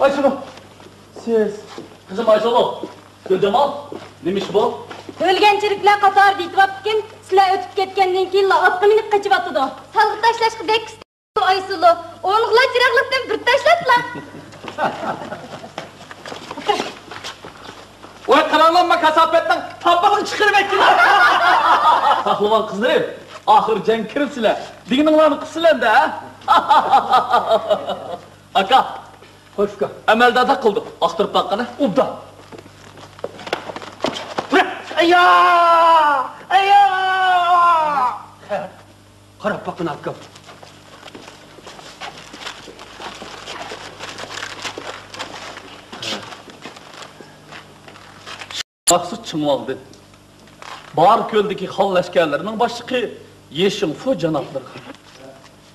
Ayşulu. Siz. Kızım Ayşulu. Gülcemal. Neymiş bu? O'lganchiliklar qatori deytibotgan, sizlar o'tib ketgandan keyin otga minib qochibotdi. Salg'i tashlashga bek Aysulu. O'ng'lar chiroqlikdan bir tashladilar. Oy qaranlanma kasapetten tabbağın çıkırıp ettiler. Saklavan kızlarım. Ahır cenk kiripsiler. Digininglarni qilsilar da. Aka. Hoş ka. Amalda da qildi. Aqtirib baqqana. Ubda. Qarab baqın akka. Maqsud Çınvaldı. Bar köldeki hal leşkerlerinin başlığı Yeşinfu canapları.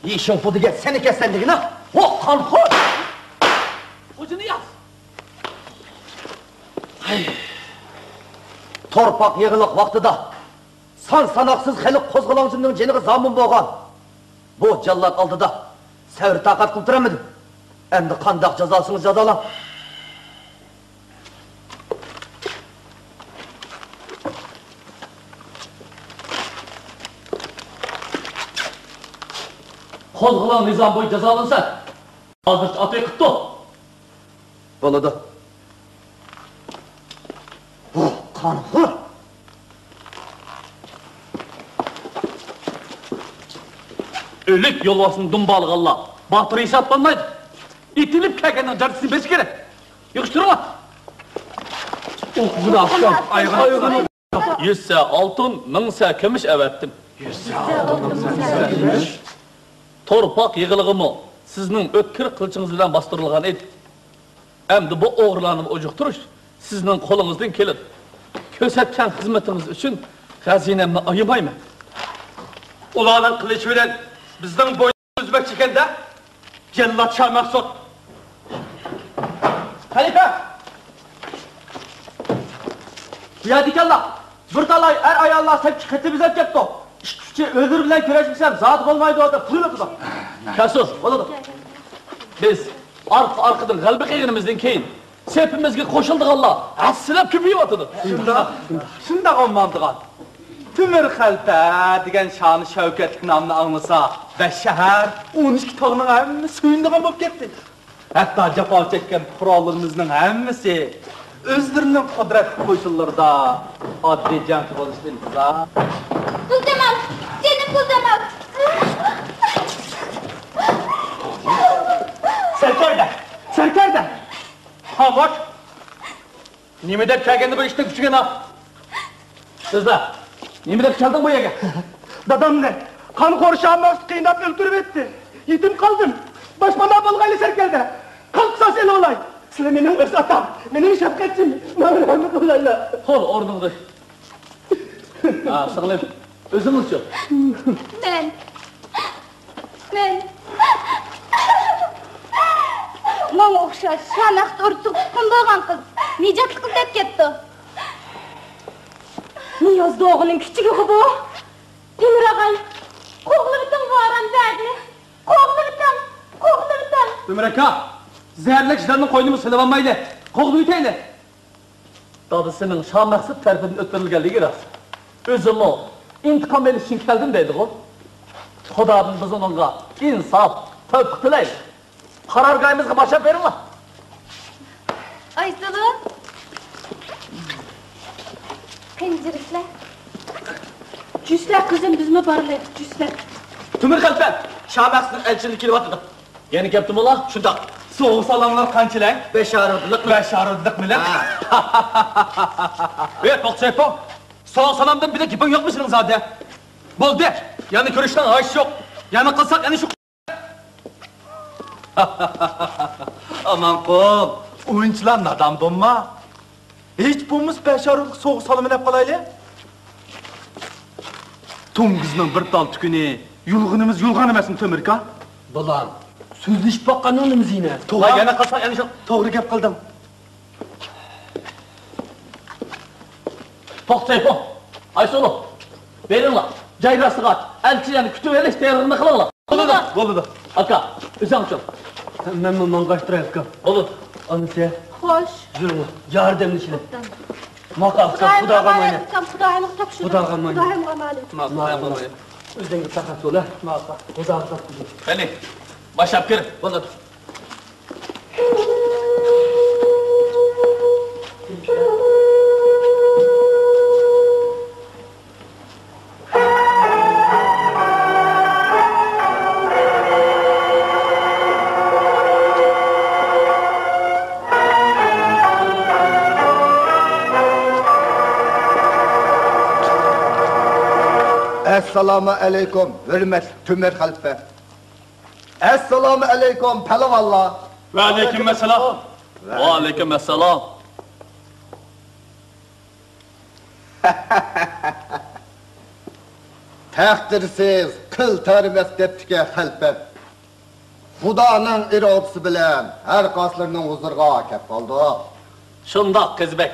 Yeşinfu dege seni kessendigin ha? O kan hoş. Ucunu yaz. Torpak yığılık vaxtıda san sanaksız xelik qozg'alancının jeniga zamin bo'lgan. Bu jallat aldıda savr taqat qilib turamidi. Endi qandaq jazosini jazolan. Qozg'alan nizam bo'yicha jazolansa, hozircha atay qildi. Bo'ladi. Bu qanxur. Ölük yolvasını dumbalığalla. Batır hesap olmaydı. İtilip kelgenin cartısı beş kere. Yıkıştırma. Okunu akşam. Ayağını. 100 se altın, 1000 se kömüş evettim. 100 se altın, 1000 se kömüş. Torpak yığılığımı sizin ötkür kılçınız bilen bastırılgan edi. Hem bu oğurlanım ojuqturuş sizin kolunuzdan kelir. Kösetken hizmetiniz için hazinemni ayımayım. Ulanın kılıç bilen bizden boynu üzmek çekende cellat Şah Mahsud. Halife! Ya dikanlar, bir talay er ayarlar sepki kıtımıza kepti. İşte öldür bilen köreşmişler, zat olmaydı orada, pırıl da. Kasus, oladı. Biz arkadan kalbi kıyınımızdan keyin sepimizge koşulduk Allah. Asılap küpüyü batıdı. Şunda olmandıgan. Tümür xalta degan şanı şavkatlik namını anlasa ve şehir 12 tağının hemmisi suyunduğun bop ketdi. Hatta jafo çekкен qurollarımızın hemmisi özlerinin kudret koşullarda adli can bo'lishni intizor. Kuldemal, seni Kuldemal. Serkerde! Ha bak! Nime dep kelgendi bu işte küçüğün ha? Sizler, nemi dep geldin bu yerge? Dadam ne? Kan korşağımı kıynap öldürüp etti. Yetim kaldım. Başıma ne yapalım Serkerde? Kalksa seni olay. Sizlar mening o'z otam, mening shafqatchim. Meni rahmat qilinglar. Qo'l o'rningda. Ha, singlim, o'zingizchi. Men. Manga o'xshash shanaxt o'rtuq tutqun bo'lgan qiz nejatli qiz deb ketdi. Niyoz dog'ining kichigi bu. Temir og'ay, qo'g'lidan varam berdi. Qo'g'lidan. Temir aka, zehirlik ishlarni qo'ynimiz silib olmaydi. Qo'g'li yutayli. Dadisining Shah Maqsud tarafidan o'ttirilganligi rost. O'zim intiqom olish uchun keldim deydi-ku. Xudodan biz onunla insof, tavfiq tilaylik. Qarorgohimizga boshlab beringlar. Aysulu. Qinjiriklar. Cüsler kızım bizme barlı, cüsler. Tümür kalpten, Shah Maqsudning elchini kelyapti. Yeni keldim ular. Shundoq. So'g'is alanlar qanchalang? 5 arudlik millat. To'xtaypo. So'g' salamdan bir de gaping yo'qmi sening zodi? Bo'ldi. Yana ko'rishdan g'ash yo'q. Yana qilsak yana shu Aman qo'l, o'yinchilar nadam bo'lma. Hech bo'lmas basharlik so'g'is salamini deb qolayli. To'ngizning bir tal tukuni, yulg'inimiz yulg'on emasmi Temirka? Bulan. So'zlashib boqqanimiz yine. To'g'ri, yana qilsak yana shu to'g'ri gap qildim. To'xtaypo. Aysulu, beringlar. Jayrasiga elchi yani kutib olish tayyorligini qilinglar. Bo'ldi. Aka, o'zingchi. Men mang'ashtiray aka. Bo'ldi. Anisi. Xo'sh. Yurma. Yordamlashing. Maqafqa xudoga mayli. Xudoyim topshirdi. Xudoga mayli. Xudoyim mayli. Ma'lum. O'zingga faqat so'la. Ma'lum. Xudoga topshirdi. Qani, boshlab kir. Bo'ldi. Assalomu alaykum, hurmatli Temir xalifa. Assalomu alaykum, palavallar. Va alaykum assalom. Va alaykum assalom. Taqdirsiz, qil tarbiya debdiki xalifa. Xudoning irodasi bilan har qaslarning huzuriga kelib qoldi. Shundoq qizbek.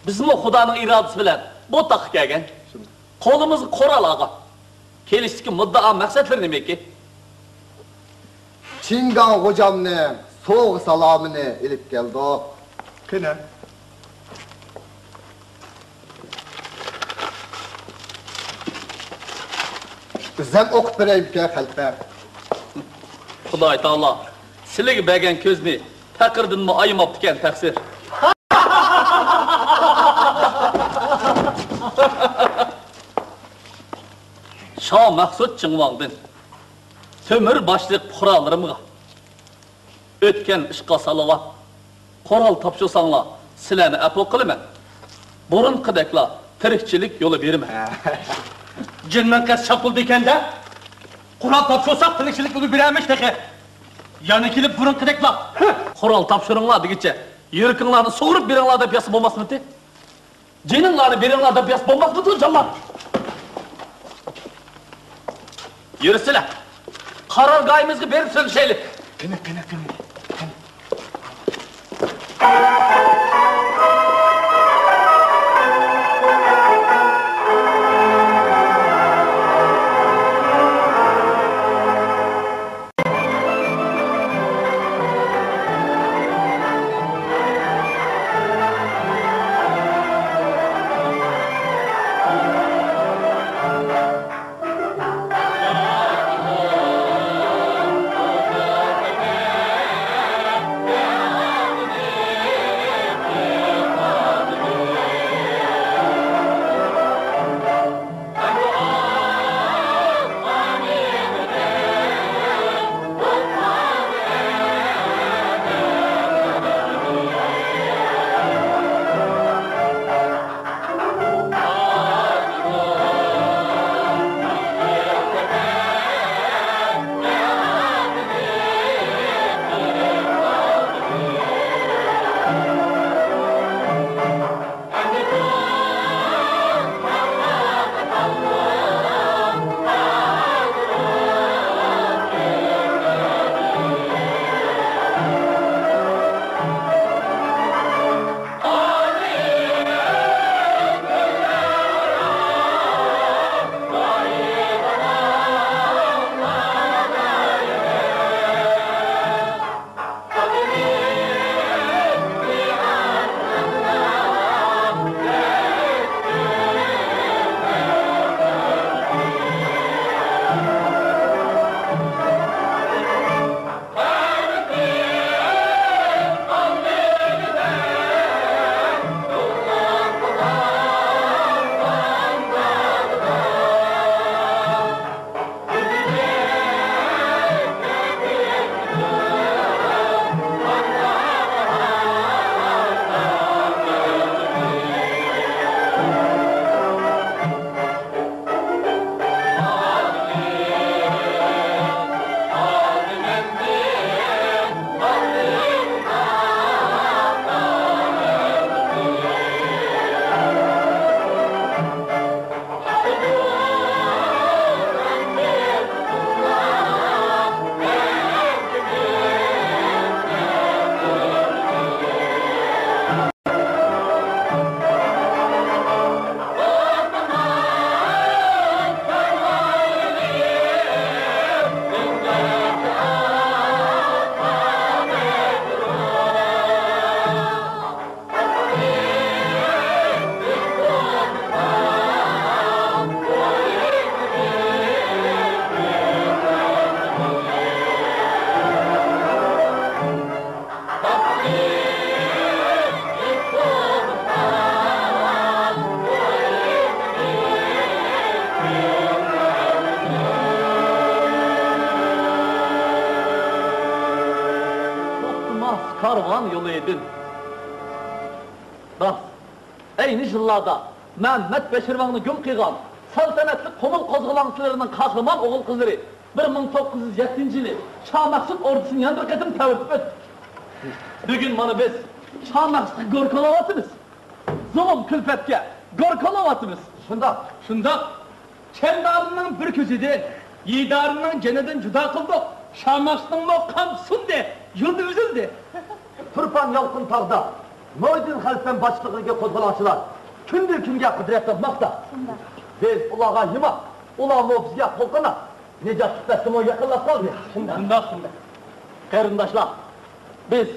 Bizmi Xudoning irodasi bilan bu taqqa kelgan. Qo'limizni qo'ral og'a. Kelishdiki muddao maqsadlar nimaki? Chingan hocamning so'g' salomini ilib keldi. Qani. Bizam o'qib beraylik xalifa. Xudoy taolo sizlarga bergan ko'zni taqirdanmi ayamabdi ekan taqsir. Shah Maqsud Chingvongdan Temir boshliq qurollarimga o'tgan ishqa salovat qoral topshirsanglar sizlarni afv qilaman. Burunqidaklar tirikchilik yo'li berma. Jinman qas chapuldi ekanda. Qurol topshirsak tirikchilik yo'li beramiz teqi. Yana kelib burunqidaklar. Qoral topshiringlar degicha yurkinglarni sug'urib beringlar deb yasab bo'lmasmidi? Jininglarni beringlar deb yasab bo'lmasmidi jonlar? Yürüsüler. Qarorgohimizga berib söylashaylik. Qani. karvan yolu edin. Bak, eyni yıllarda Mehmet Beşirvan'ı gün kıygan, saltanatlı Komul kozgulancılarının kahraman oğul kızları 1907 yılı Şah Maksut ordusunun yanında kadın tavırtıp öt. Bugün bana biz Şah Maksut'u gorkalavatımız. Zulüm külfetke gorkalavatımız. Şunda kendarından bir közü değil, yiğidarından ceneden cüda kıldık. Şah Maksut'un o kamsun de, yıldı üzüldü. Turpan yalqın tağda, Noydin halfen başlığıga kozgalancılar, kündür künge kudret tapmakta. Biz ulağa hima, ulağın o bizge kolkana, Necat tüpestim o yakınlap kaldı ya. Şunda. Karındaşlar, biz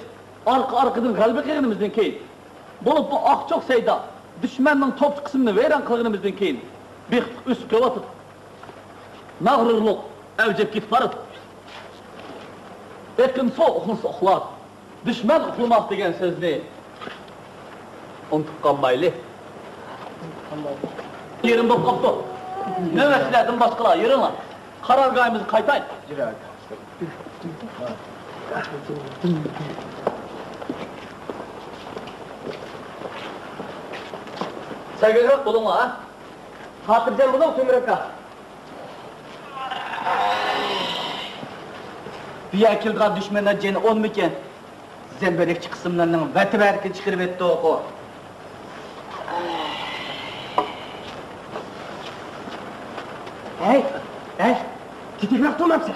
arkadan kalbi kıyınımızdan keyin, bulup bu çok sayda, düşmanın top kısmını veren kılığımızdan keyin, bir üst kövatıp, mağrurluk, evcep git varıp, ekin okunsa oklar, düşman okumak degen sözünü, unutup kalmaylı. Yerim bu koptu. Ne vesiledin başkalar, yerin lan. Karargahımızı kaytayın. Sevgilik bulun ha? Hatırcan bulun tümrüka. Bir yakılgan düşmanlar ceni olmaken, zemberekçi kısımlarının veti verki çıkırıp etti oku. Titikrak durmam sen.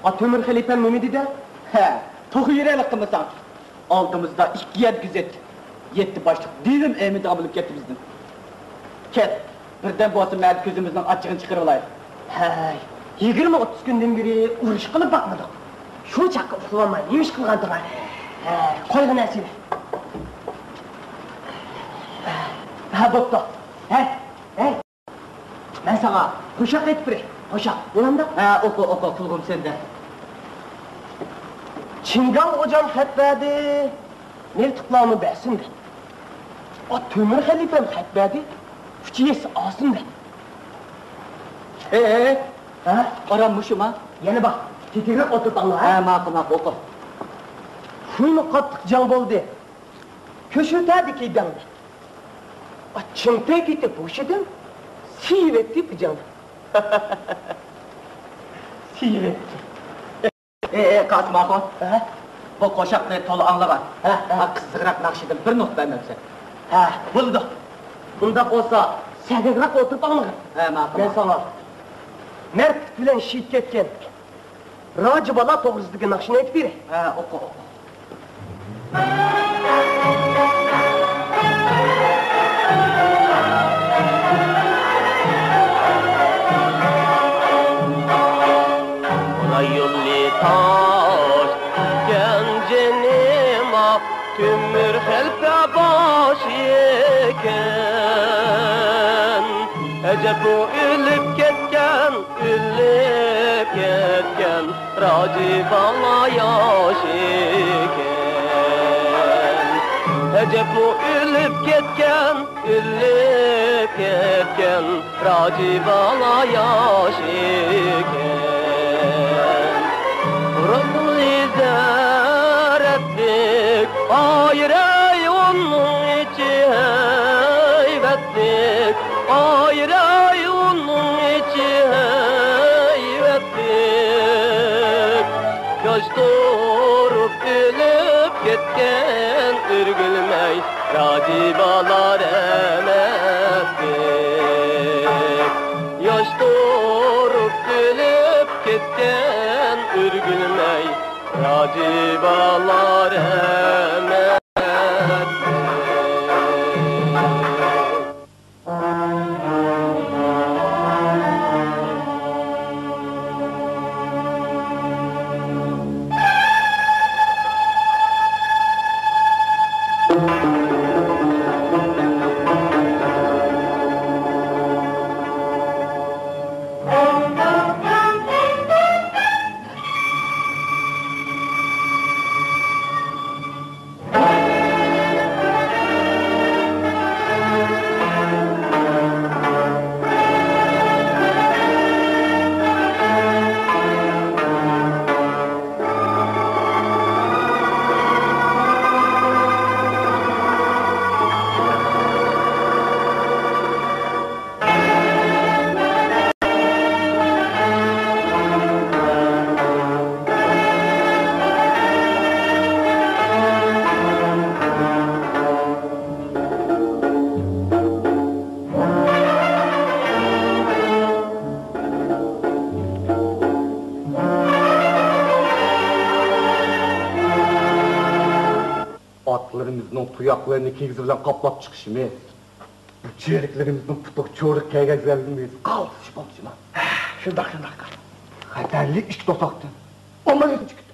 A Tömür Halifem Mehmet'i de? He, toku yüreylik kımısan. Altımızda 2 yer güzet. 7 başlık, dilim emidi abılıp gitti bizden. Ket, birden bu asım məhəl gözümüzden açığını çıkır olayım. Hey, 20-30 günden beri uğraş kılıp bakmadık. Şu çakı uğulamayı neymiş kılgandı var? He, koygun esiri. Ha, doktor. Hey. Ben sana kuşak et biri. Kuşak, ulan da? He, oku, kulgum sende. Çingan hocam fetverdi. Mertiklarını versin de. O Tömür Halifem fetverdi. Füçiyesi alsın de. Ha? Aranmışım ha. Yeni bak, titirek oturt Allah ha. He, makul, oku. Şuyunu kattık can boldu. Köşürterdi ki ben. O çimte gitti boşedim. Sivetti bir canım. Sivetti. Kaçma kon. Bu koşakları tolu anlaman. Kızıgırak nakşedim, bir not vermem sen. Buldu. Bunda olsa, sədəqraq oturup anlayın. Makul. Ben sana, Mert bilen şiit ketken, Racı bala toğruzluğu nakşini et biri. Oku. Taş gencenim ah tümür helpe başı eken Ecep bu ölüp ketken Raci bana yaş eken Ecep bu ölüp ketken Raci bana yaş eken Rıkkı izar ettik, ayır ey onun içi heyvettik Ayır ey onun içi heyvettik Yaş durup ölüp ketken ürgülmey Racibalar emettik Yaş durup ölüp ketken ürgülmey Racibalar emettik tuyaklarını kegzi bilen kaplap çıkışımı. Bu çeyreklerimizin tutuk çoğuruk kegezlerimiz. Kal, şıpalışına. Şundak. Haterli iş dosaktı. Ondan neyse çıktı.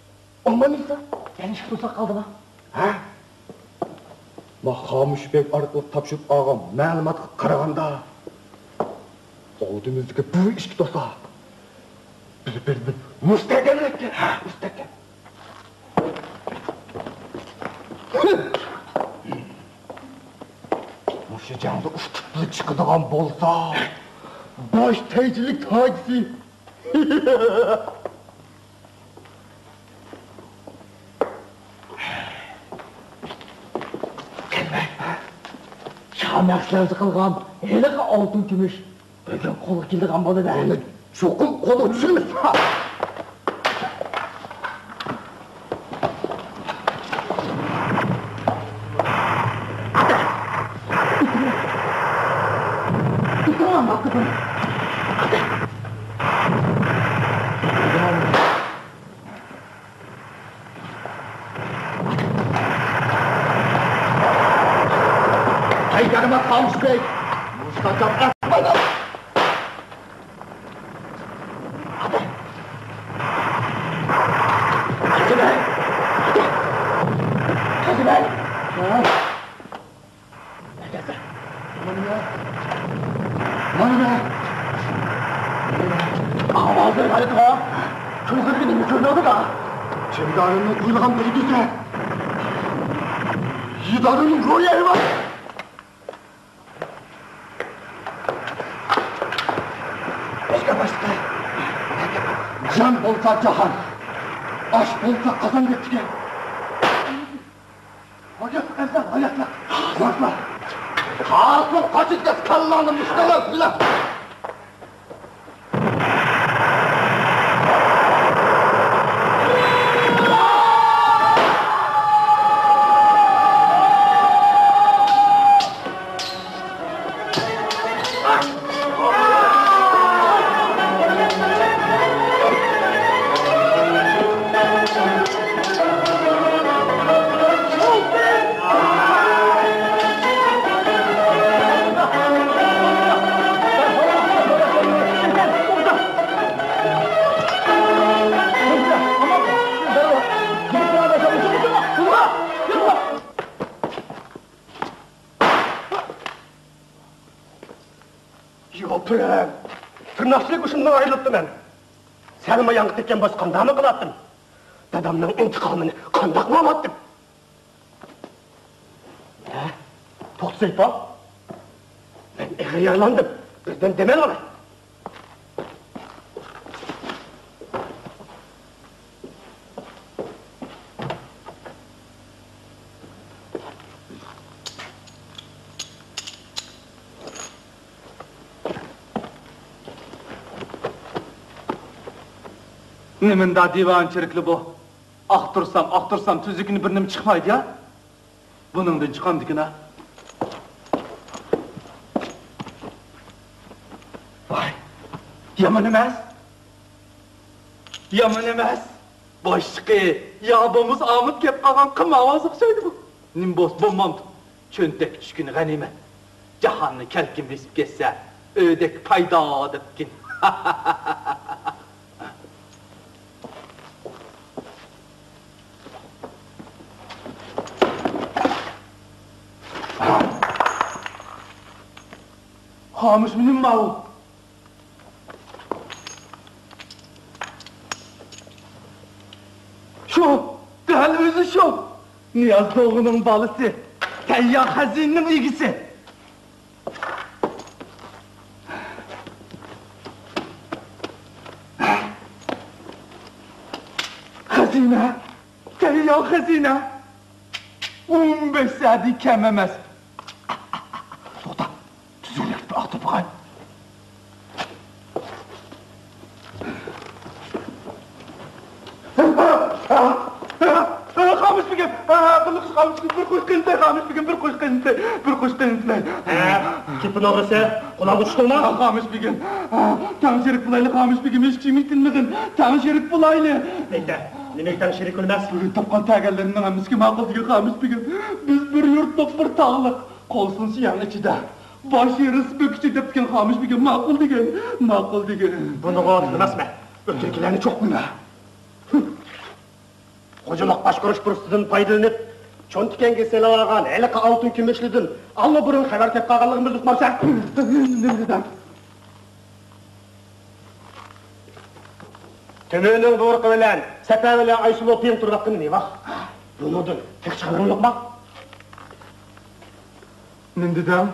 Ondan neyse. Yani iş dosak kaldı mı? Ha? Hamuş Bey arıqlıq tapşırıp ağam məlumat qaraganda Oğudumuzdaki bu iş dosa bir müstəqillikdir. Müstəqil. Muşu canlı uçtuklu çıkıdığan bolsa baş teycilik tacisi. Şamaklarımızı kılgan, hele ki altın gümüş. Bugün kolu kildiğen bana da. Onu çokum kolu düşürmüş. Tamam bak kızım. Haydarıma Hamuş Bey. Mustacam atmadım. Hacı Bey. Hacı Bey. Neredesin? Ağzı hadi da. Çocuk benim mükemmelde da. Çemdarının kuyulğan biri düze. Yidarının ruhu yeri var. Başka. Can olsa cahan. Aşk olsa kazan getire. Ayakla. Kalkın kaçacağız kallanın müşteler filan. Yoprem, tırnakçılık uçundan ayrılıptı ben. Senin ayağını tekken başkanda mı kılattım? Dadamның intikamını kandak mı alattım? Ne? Toksaypa? Ben eğriyarlandım. Birden demel olay. Nemin da divançılıklı bu. Aktırsam tüzükünü birinin çıkmaydı ya. Bunun çıkan dikine. Vay, yaman emez. Başkı, yabamız Ahmet kep ağam kım avazık söyledi bu. Nimbos bommandı. Çöntek düşkünü ganime. Cahanını kelkim resip geçse, ödek payda dipkin. Hamuş benim malım. Şu, değil özü şu. Niyaz Doğu'nun balısı. Teyyar Hazine'nin ilgisi. Hazine, Teyyar Hazine. 15 saati kememez. Tüzürlük bir atı bakayım. Kamış bir gel. Bir kuş kızdı. Kamış bir kuş kızdı. Kipin ağrısı, kulağın uçtu mu? Kamış bir gel. Tanı şerif bulaylı kamış bir gel. Eşkimi dinledin. Tanı şerif bulaylı. Neyse, Nemekten şerik olmaz. Tapkan tağlarının hamısı maqul diye qalmış bugün. Biz bir yurtda bir tağlı. Kolsun siyan içide. Baş yeriz bökçe depken qalmış bugün maqul degen. Maqul degen. Bunu olmaz mı? Ötürkilerini çok mu? Kocamak başkoruş bursudun faydalanıp Çontikenge selalagan, elaka altın kümeşlidin. Alla burun haber tep qalganlygymyzdy tutmamsan. Tömönün buyruk bilen, sepe bilen Aysulu piň turbakkyn ne bak. Bunudun tek çıkarın yok bak. Nindidam?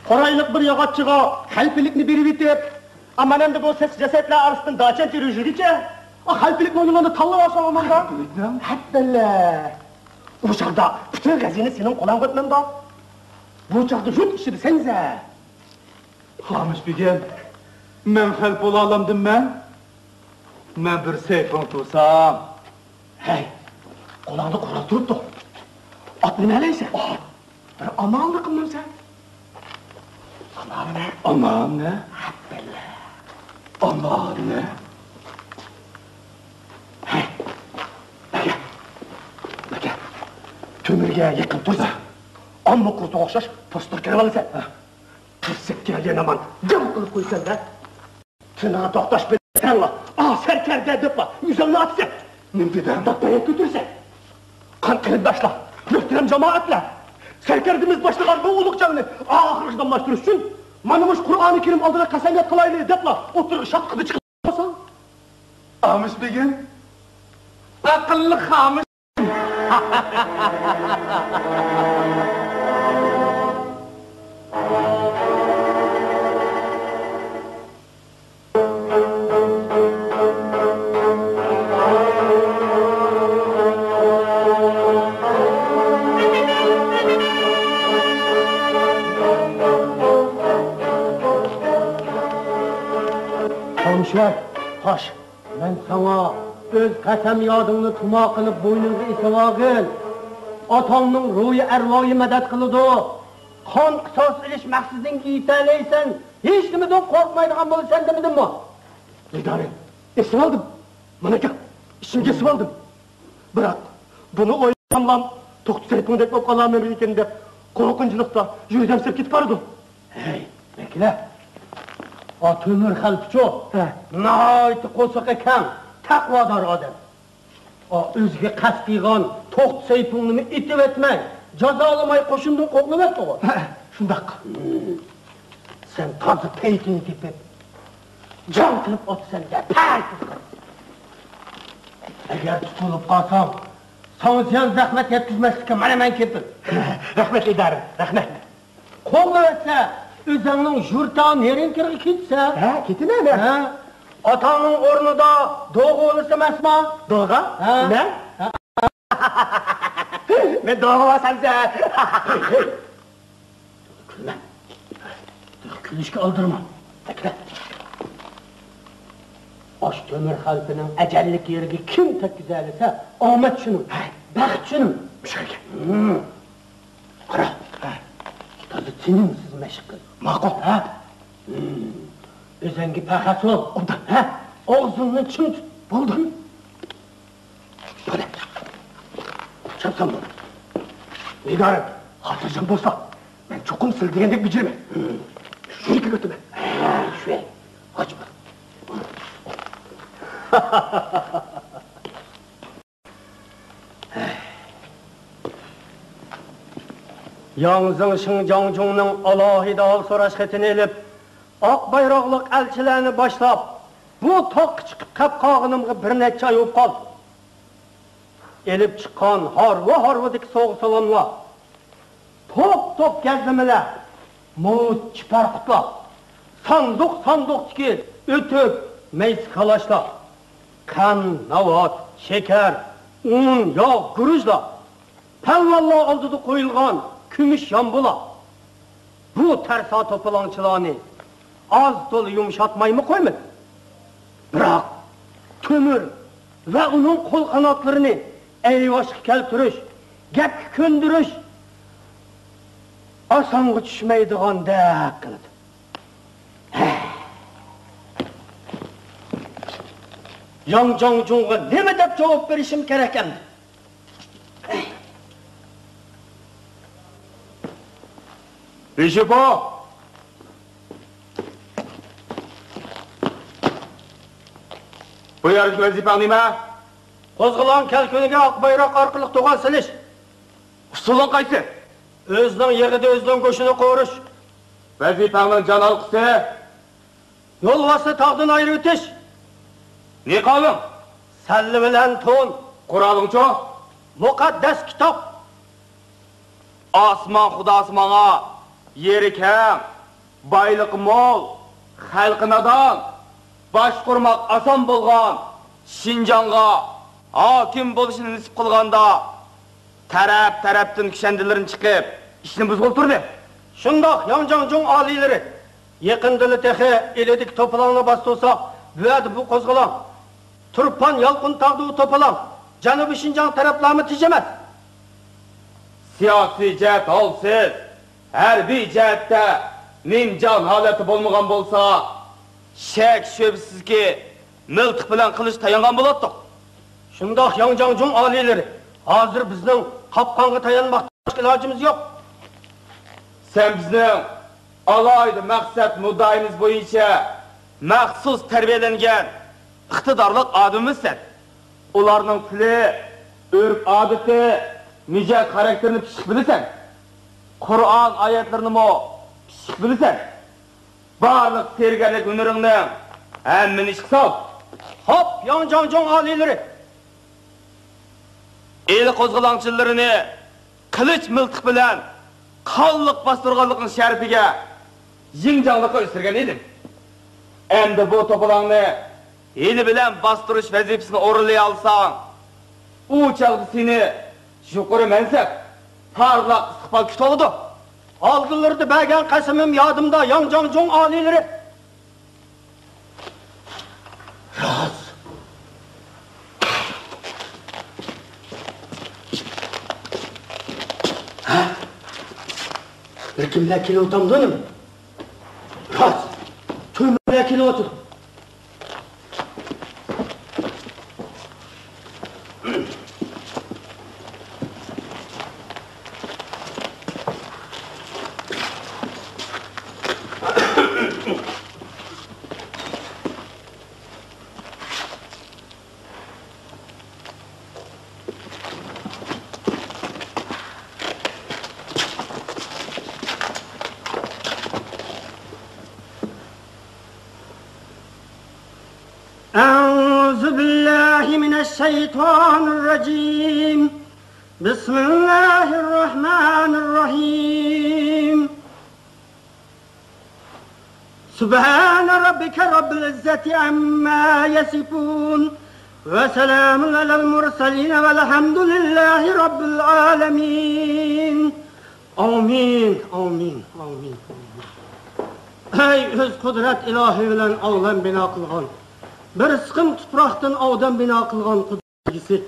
Koraylık bir yagatçıga halpilikni berip etip, aman endi bu ses cesetler arasından daçan terüjüdiçe, o halpilik oyunlarını tallap alsam aman da. Hattele. Bu çağda bütün gazini senin kolan götmem da. Bu çağda yurt işini senze. Hamış bigem. Men halp ola alamdım men. Men bir seyfon tursam. Hey, kolanı koral turup da. At ne meleyse. Bir amanlı kılmam sen. Aman ne? Aman ne? Hattele. Aman ne? Hey, Beke. Tömürge yakın tursa. Amma kurtu okşaş, postur kerip alırsan. Türsek gelgen aman, cam kılıp koysan da. Tırnağa doktaş belirten la. Serkerde dıpla, yüzünü atsa. Nimdiden? Doktoraya götürse. Kan kılıdaşla, götürem cemaatle. Serkerdimiz başlıqar bu uluk canını ahırıcıdan baştırışsın. Manımış Kur'an-ı Kerim aldığına kasemiyet kılaylı dıpla. Otur şat kıdı çıkırsan. Amış bigem. Akıllı hamış. Komşular, hoş. Ben sana öz kasem yadını tuma kılıp boynunuzu isivagın. Atamның ruhi ervayı medet kılıdı. Kan kısas iliş maksizin iteleysen, hiç kimiden korkmaydıgan bolu sen demedin mi? İdare, esir aldım. Bana gel, işimge esir aldım. Bırak, bunu oylamlam. Toktu seyitini dek bop kalan memleketinde. Korkunculukta yüzden sirp gitip vardı. Hey, bekle. O tömür halpço, nahayeti kosak eken, takvadar adam. O özge kas kıygan, tokt seypunlumu itip etmey, cazalamay koşundun koklum et o. Şundak. Sen tazı peytini tepip, can kılıp ot sende, pey tutkar. Eğer tutulup kalsam, sana ziyan zahmet yetkizmezlik bana ben kepim. Rahmet idare, rahmet. Koklum etse, özünün jurtağın yerin kırık gitse. Ha, gitine ne? Atanın ornu da doğu olursa mesma. Doğuğa? Ne? Ne doğuğa sense? Gülme. Gülüşke aldırma. Bekle. Aş tömür halkının ecellik yeri kim tek güzel ise Ahmet şunun, baxt şunun. Müşerke. Kara. Tadı tinimsiz meşgul. Makul. Özengi pakası ol. Ondan. Ağzını çın tut. Buldun. Böyle. Çapsam bunu. İdare. Hatırcam bolsa. Ben çokum sildiğindik bitirme. Şunu ki götürme. Şöyle. Açma. Yalnızın Şinjanjung'un alahide al soraş xetini elip, ak bayraqlıq elçilerini başlap, bu tok çıkıp kap qağınımğı bir neçe ay kal. Elip çıkan harva-harvadik soğuk salamla, top gezdimeler, mut çipar kutla, sandık ki ötüp meys kalaşla, kan, navat, şeker, un, yağ, gurujla, pellalla aldıdı koyulgan, kümüş yambula. Bu tersa topalançılarını az dolu yumuşatmayı mı koymadı? Bırak, kömür ve onun kol kanatlarını eyvaşık keltürüş, gep kündürüş, asangı düşmeydiğen dek kılıdı. Yang Jong'ga nima deb javob berishim kerak endi? Rishipo! Bu yerlik vazifang nima? Qo'zg'olon kalkuniga oq bayroq orqali to'g'on silish. Usuling qaysi? O'zining yig'ida o'zining go'shini qo'rish. Vazifangning jon olqisi. Yo'l vosita tog'dan ayirib o'tish. Niqobing? Salli bilan to'n. Qur'oningchi? Muqaddas kitob. Osmon xudosi menga yeri keng, boylik mo'l, xalqi nodon, bosh qurmoq oson bo'lgan Shinjonga hokim bo'lishini nisib qilganda taraf-tarafdan kishandilarin chiqib, ishni buzg'ib turdi. Shundoq Yonjonjong oliylari yaqindili tehi eledik to'polonni bostolsa, bu qo'zg'olon Turpan Yolqin tog'du to'polon Janubiy Shinjong taraflarni tijamas. Siyosiy jihat olsiz, harbiy jihatda nimjon holati bo'lmagan bo'lsa, shak shubsizki miltiq bilan qilish tayangan bo'lardi. Shundoq Yonjonjong oliylari hozir bizning qopqonga tayanmoqqa ilojimiz yo'q. Sen bizning alayda maqsad muddayimiz bo'yicha maxsus tarbiyalangan iqtidorli odamimizsan. Ularning tili, urf-odati, mijat xarakterini pishib bilasan. Qur'on oyatlarini mo pishib bilasan. Barliq terganlik hunaringni hammani ishga sol. Hop, Yonjonjong oliylari. El qo'zg'olonchilarini qilich miltiq bilan qonliq bostirganlikning sharifiga yingjonlikqa o'stirgan edim. Endi bu to'polonni eli bilan bostirish vazifasini o'rinlay olsang, u chog'da seni yuqori mansab, parlaq istiqbol kutadi. Oldinlarda bergan qasamim yodimda Yonjonjong oliylari. Roz. Ha? Bir kimlar kelayotgandim? Roz. To'ymalar kelayotir. أعوذ بالله من الشيطان الرجيم بسم الله الرحمن الرحيم سبحان ربك رب العزة عما يصفون وسلام على المرسلين والحمد لله رب العالمين آمين آمين آمين Ey öz kudret ilahi bilen avlan bina kılgan bir sıkım tuproqdan avdan bina qilgan qudretisi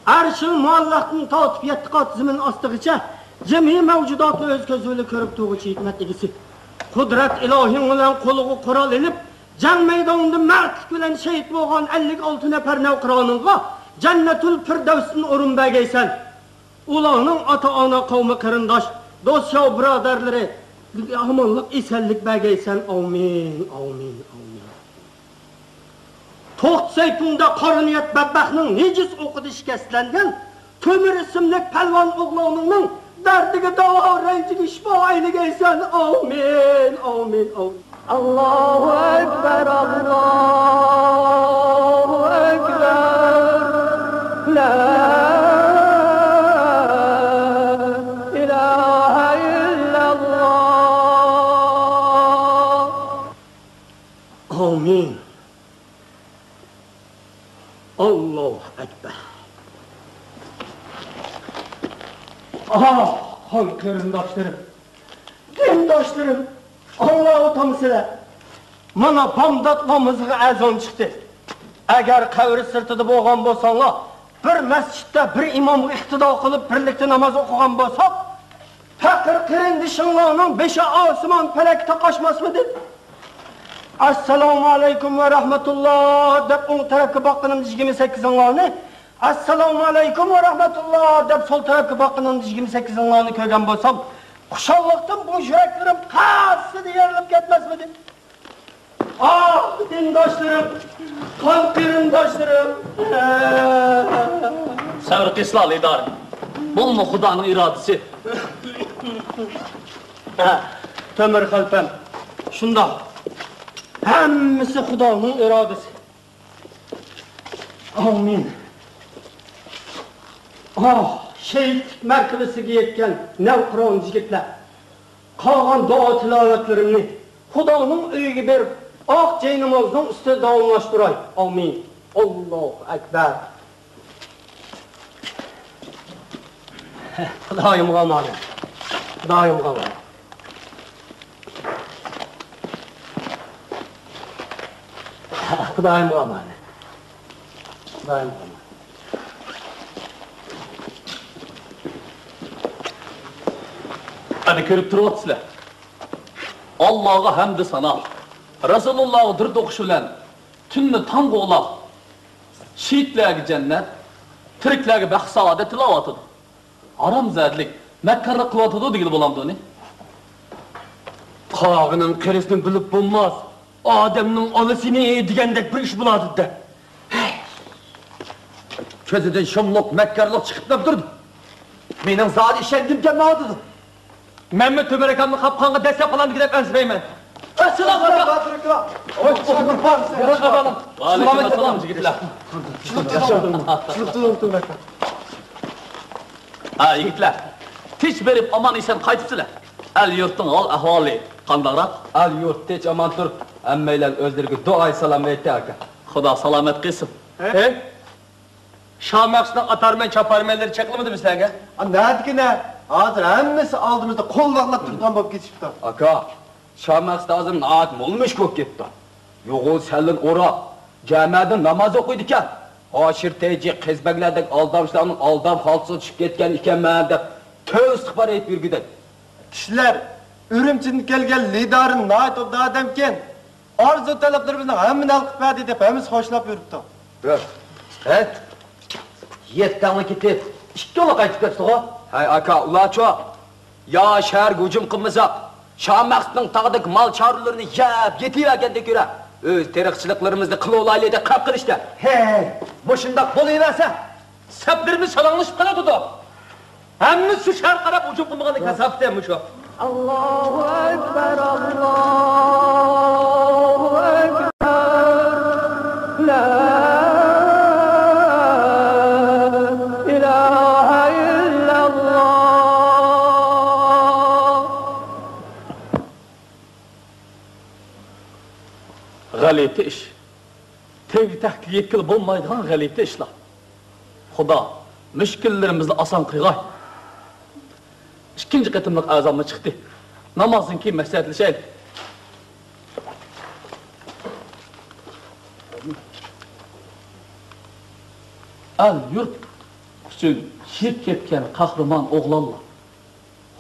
arshil muallaqning totib yetti qat zimin ostigacha jami mavjudotni o'z ko'zi bilan ko'rib turuvchi hikmat egasi qudrat ilohing bilan qo'liga qurol ilib jang maydonida mardlik bilan shahid bo'lgan 56 nafar navqironingga jannatul firdavsning o'rin bergaysan. Ularning ota-ona qavmi qarindosh do'st yo'q birodarlari omonlik esenlik bergaysan. Amin amin amin. To'qsaypunda qoriniyat badbaxtning nejiz o'qidi shikastlangan To'mir ismli palvon o'g'loningning dardiga davo ranjiga shifo aylagaysan. Amin amin amin. Allohu akbar Allohu akbar. La ilaha illallah. Amin. Allahu Ekber. Aha, qarindoshlarım, dindoshlarım, Alloh tamsila. Mana bomdod namozga azon chiqdi. Agar qabr sirtida bo'lgan bo'lsanglar, bir masjidda bir imomga iqtido qilib birlikda namoz o'qigan bo'lsak, faqir qirindishinglarning 5 osmon falakda qochmasmidi? Assalomu alaykum va rahmatulloh deb o'ng tarafga boqqanim 28-ni. Assalomu alaykum va rahmatulloh deb sol tarafga boqqanim 28-ni ko'rgan bo'lsam, xushalliqdan bu yuraklarim qarsida yerilib ketmasmidi? Ah, dindoshlarim, qon qarindoshlarim. Sabr qilsizlar, lidar. Bo'lma Xudoning irodasi. Temir xalpam. Shundoq. Hammasi Xudoning irodasi. Amin. Shehid martabasiga yetgan navqiron yigitlar. Qolgan duo tilovatlarimni Xudoning uyiga berib, oq jay namozning ustida davomlashtiray. Amin. Allohu akbar. Xudoyim g'amali. Xudoyim g'amali. Xudoyim g'amali. Xudoyim g'amali. Hadi ko'rib turibsizlar. Allohga hamd sana. Rasulullohning dird o'qishi bilan tunni tong o'lab, shehidlarga jannat, tiriklarga baxt saodat tilovatidir. Aramzadlik, makkarlik qilyotidi degil bo'lamdi-ni. Qog'ining qirisini bilib bo'lmas. Odamning olisini degandek bir ish bo'ladi-da. Ko'zidan shumliq, makkarlik chiqib turdi. Mening zodi ishangimga nodidi. Mehmet Ömer akamni qapqonga dastlab qo'landi deb ansirayman. Assalomu alaykum yigitlar. Ha, yigitlar. Tinch berib omon eson qaytibsizlar. Al yurtning hol ahvoli qandayroq? Al yurt tinch omon turib, hammanglar o'zlariga duo salom aytdi aka. Xudo salomat qilsin. Şamaqsdan atarman, chaparmanlar chaqlamadi bizlarga. Nadikina, hozir hammasi oldimizda qo'l bog'lab turgan bo'lib ketishibdi. Aka, Şamaqsda hozir naat bo'lmish ko'p ketdi. Yo'g'ol salin ora, jamada namoz o'qiydi ekan. Hoshir teji qizbaglardek aldamchilarning aldam holsiz tushib ketgan ekanman deb to'sqib aytib yurgidi. Kishilar Urumchidan kelgan lidarin naat odamken, orzu talablarimizni hammani hal qilib berdi deb hammasi xoshlab yuribdi. Evet. Yettanli ketib, ikki yo'la qaytib ketdi-ku. Hay aka, ularcho, yo shahar hujum qilmasak, Şamaqsning tog'dagi mol chorlarini yeb yetayotganda ko'ra, o'z teriqchiliklarimizni qila olaylik deb qap qilishdi. Hey, bu shundoq bo'laversa, saplarimiz salonlashib qoladi-da. Hammamiz shu shahar qarab hujum qilmaganda kasabdami shu? Allohu akbar, Allohu akbar. La ilahe illallah. G'alati ish. Tevhidga yetkil bo'lmaydigan g'alati ishlar. Xudo mushkullarimizni oson qilg'ay. İkinci qatımlıq azamı çıxdı. Namazın ki məsləhətləşəydi. Əl yurt üçün şirk ketken kahraman oğlanla.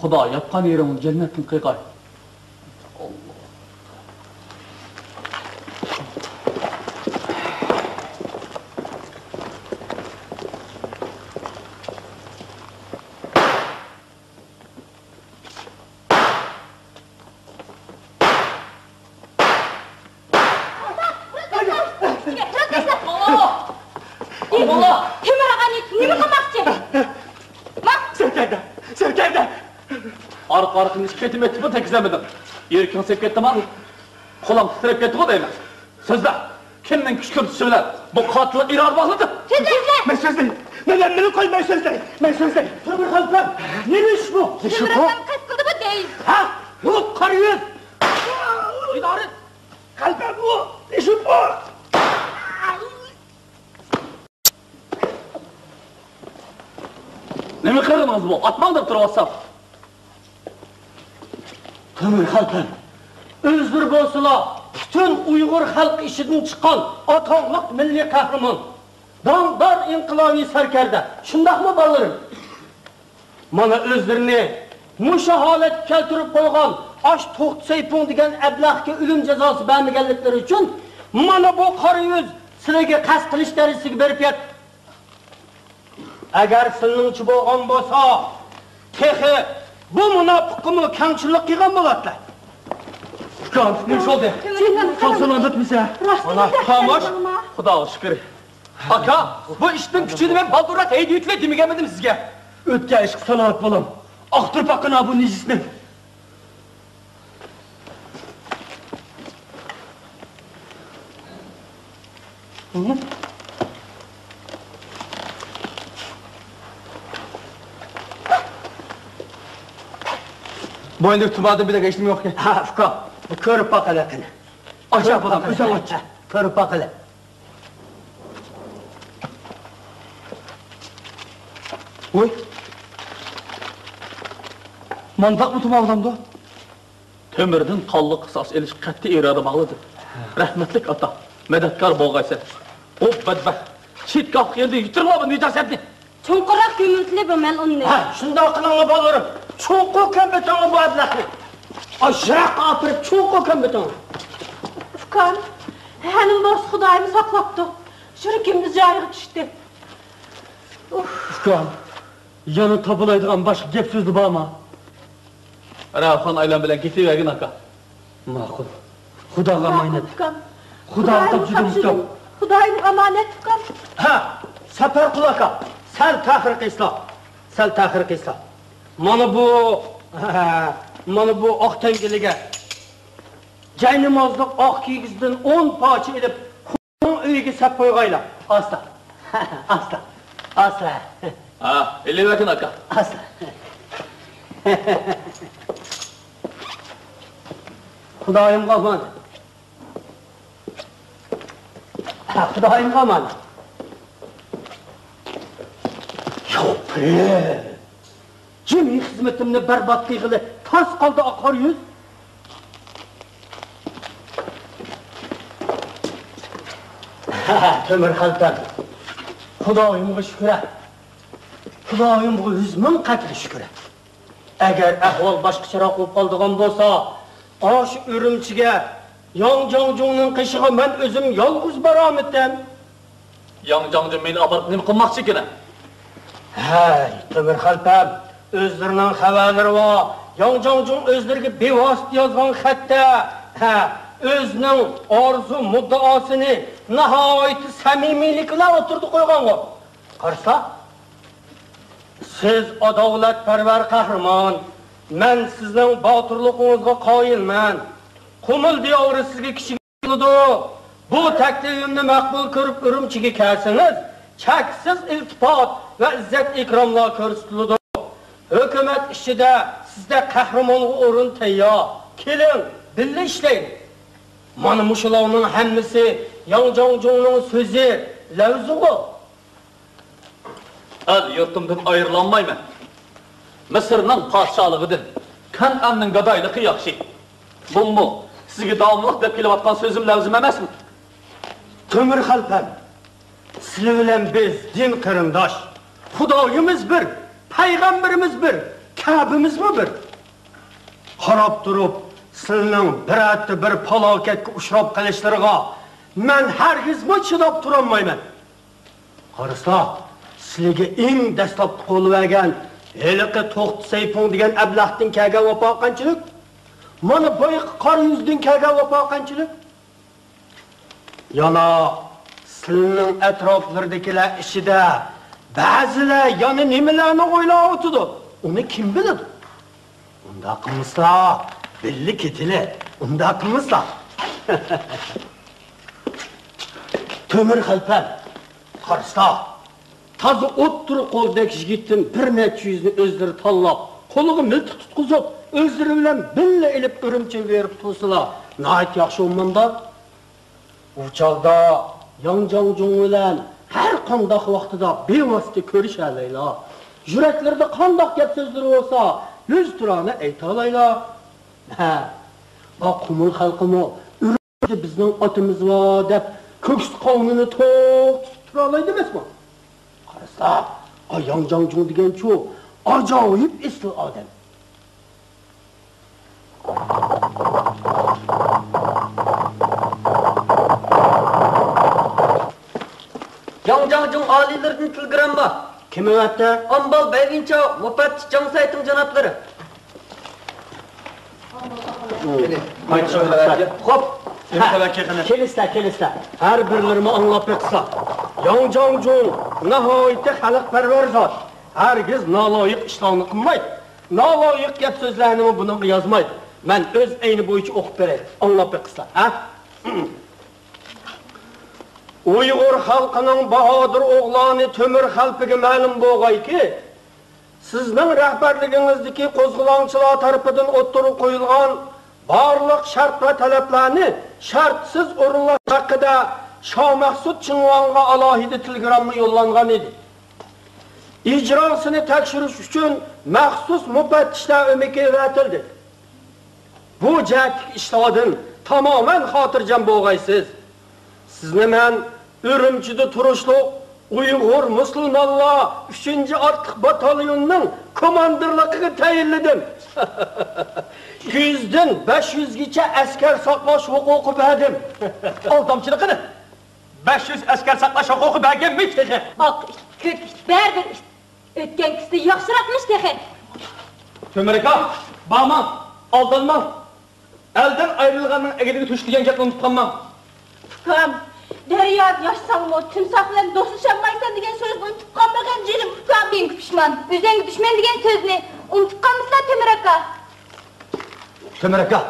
Xuda yapqan yerimin cennetin qıyqay. Arqını şikayetim ettim mi tekizlemedim. Yerken sevk ettim ha. Kolam titrep gitti o değil mi? Sözler. Kimden küşkürtüsü bilen bu katlı irar bağlıdır. Sözler! Ben sözleyim. Ben beni koymayı sözleyim. Ben sözleyim. Tövbe kalpem. Neymiş bu? Ömür Akam kaç kıldı bu değil. Ha? Yok karıyız. İdare. Kalpem bu. İşim bu. Ne mi kırdınız bu? Atmandır durvatsam. Ömür kalpem. Özür bolsula. Bütün Uygur halk işinden çıkan atanlık milli kahraman. Dağdar inqilabi sarkarda. Şundaq mı ballarım? Mana özlerini muşa halet keltirip koygan aş To'xtasaypon degan ablahga o'lim jazosi bermaganliklari uchun mana bu qora yuz sizlarga qasd qilish darajasiga berib yat. Agar sizning bo'lgan bo'lsa, texi bu munofiqmi kamchilik qilgan bo'ladlar. Ukan, nima bo'ldi? Sog'-salomat o'tmisa? Ana, xomosh. Xudoga shukr. Aka, bu ishning kuchini men baldurat haydi yuklay demaganmidim sizga. O'tgan ish salomat bo'lim. Oqtirib aqina bu nejisni. Bu endi tumadim bir de geçtim yok ki. Ha, Fuka, bu körüp bakala kını. Aşağı falan, özel aç. Körüp bakala. Oy. Mandak mı tumadım da? Tömürden kallı kısas eliş kattı irada bağlıdır. Rahmetlik ata, medetkar boğaysa. O bedbeh, çitkaf geldi, yuturla bu nicasetni. Çoğurak gümürtülü bu men onu. Ha, şunda kılığına bağlarım. Çoğu kömbetonu bu adlakı. Aşırak apırıp çoğu kömbetonu. Fukan, henim borç Xudayımı saklaptı. Şürükümüz yarığı düştü. Fukan, yanı tabulaydıgan başka gep sözlü bağma. Rafan aylan bilen getivergin aka. Makul. Xudaga emanet. Fukan. Xudaga tapşırdım usta. Xudayımın emanet Fukan. Ha, sefer kulaka. Sel tahrik isla. Sel tahrik isla. Mana bu ak tengilige. Caynimazlık ak kiygizden 10 parça edip kulağın öyle sep koygayla. Asla. Asla. Asla. Ha, eli vergin aka. Asla. Xudayım kalmadı. Xudayım kalmadı. Yok be! Cem'i hizmetimni berbat kıygılı tas kaldı akar yüz. Tömür haltan. Xudayım'a şükür. Xudayım'a 100 ming qatli şükür. Eğer ahval başqacharoq bo'lib qoldigan bo'lsa, osh Urumchiga Yongjongjungning qishig'i men o'zim yolg'iz boraman. Yongjongjung meni olib nima qilmoqchi ekan? Hay, Temir Xalpam, o'zlarining xabarlari bor. Yongjongjung o'zlariga bevosita yozgan xatda, o'zining orzu muddaosini nihoyat samimiylik bilan o'tirdi qo'ygan-ku. Qarasa, siz adolatparvar qahramon, men sizning botirligingizga qoyilman. Qumul diyori sizga kishiga qildi. Bu taklifimni maqbul ko'rib Urumchiga kelsangiz, cheksiz iltifot va izzat ikromlar ko'rsatiladi. Hukumat ishida sizda qahramonga o'rin tayyor. Keling, birga ishlaylik. Mana mushularning hammasi Yongjongjungning so'zi, lavzugi. El yurtumdan ayrılanmayman. Mısır'ның padşahlığıdır. Kan'anның gadaylığı yaxşı. Bunu sizge davamlıq dep kelip atkan sözüm lazım emasmı? Temir Xalpam, sizlar bilan biz din qarindosh. Xudoyimiz bir, payg'ambarimiz bir, Ka'bimiz bir. Qarab turib, sizning bir falokatga uchrab qolishlariga men hargiz chidab tura olmayman. Qarasa, sizlarga eng dastlab qo'l bergan Heliqi To'xtasaypon degan ablahdan kelgan vafo qanchalik? Mana boya qora yuzdan kelgan vafo qanchalik? Yana sizning atroflardagilar ishida ba'zilar yana nimalarni o'ylab o'tdi. Uni kim biladi? Unda qilmislar, billi ketili. Unda qilmislar. Temir Xalpam, qarasa Tazı o'ttirib qo'ldagi yigitning bir necha yuzni o'zlari tanlab, qo'liga miltiq tutqizib, o'zlari bilan billa ilib Urumchiga berib tursalar, nihoyat yaxshi o'manda. U chog'da Yongjongjung bilan har qanday vaqtida bevosita ko'rishalaylar. Yuraklarida qanday gap so'zlar bo'lsa, yuz turani ayta olaylar. Ha, bu qumul xalqimi Urumchida bizning otimiz bor deb ko'ks qonini to'xtatib tura olaydi emasmi? Qarasa, Yongjongjung degan-chu, ajoyib isli odam. Yangjang alilerden telegram var. Kim öğretti? Ambal Beyvinça Mufat Cansayt'ın canatları. Hop. Keliste. Her birilerimi anlap etsa. Yangjang nahayete xalqparvar zot. Hergiz naloyiq ishlarni qilmaydi. Naloyiq gap so'zlarini buni yozmaydi. Men o'z ayni bo'yicha o'qib beray. Anlap etsa, ha? Uyg'ur xalqining bahodir o'g'loni Temur xalqiga ma'lum bo'lg'ayki, sizning rahbarligingizdagi qo'zg'olonchilar tarafidan o'ttirib qo'yilgan barliq shart va talablarni shartsiz o'rinlash haqida Shoh Maqsud Ching'onga alohida telegramma yo'llangan edi. Ijrosini tekshirish uchun maxsus mufattishlar o'mika yaratildi. Bu jatik ishlardan tamoman xotirjam bo'lg'aysiz. Sizni men Urumchida turishliq Uyg'ur musulmonlar 3-ortiq batalyonning komandirligiga tayinladim. 100dan 500 gacha askar saqlash huquqi berdim. Aldamchiligini 500 askar saqlash huquqi berganmiz dedi. Oq, ko'k, baribir o'tgan kisi yaxshiroqmish dedi. Temur aka, barman, aldanman. Elden ayrılganın egedige tuşlayan gapni unutqanman. Ukam, daryo yoshsanmi, timsoh bilan do'stlashamaysan degan so'zni unutib qolmagan jinim. Ukam men pishman, o'zing dushman degan so'zni unutib qolmaslar Temur aka. Temur aka,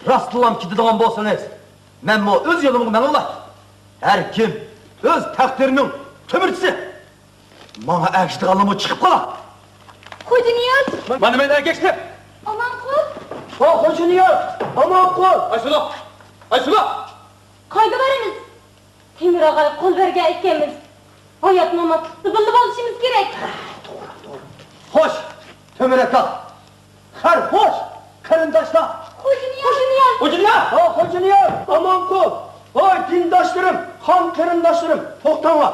rastlam ketadigan bo'lsangiz, men bu o'z yo'limga ma'nullar. Har kim o'z taqdirining temirchisi. Menga agishdiganlarni chiqib qolar. Xo'janiyat. Mana men erkaklar. Aman qo'l. Xo'janiyat, aman qo'l. Aysula. Qayga boramiz? Temur og'a qo'l bergan ekanmiz. Hayot nomatlikni bilib olishimiz kerak. Xo'sh, Temur aka. Har xo'sh, qarindoshlar. Xo'janiyat. Xo'janiyat, aman qo'l. Voy dindoshlarim, xon qarindoshlarim, to'xtanglar.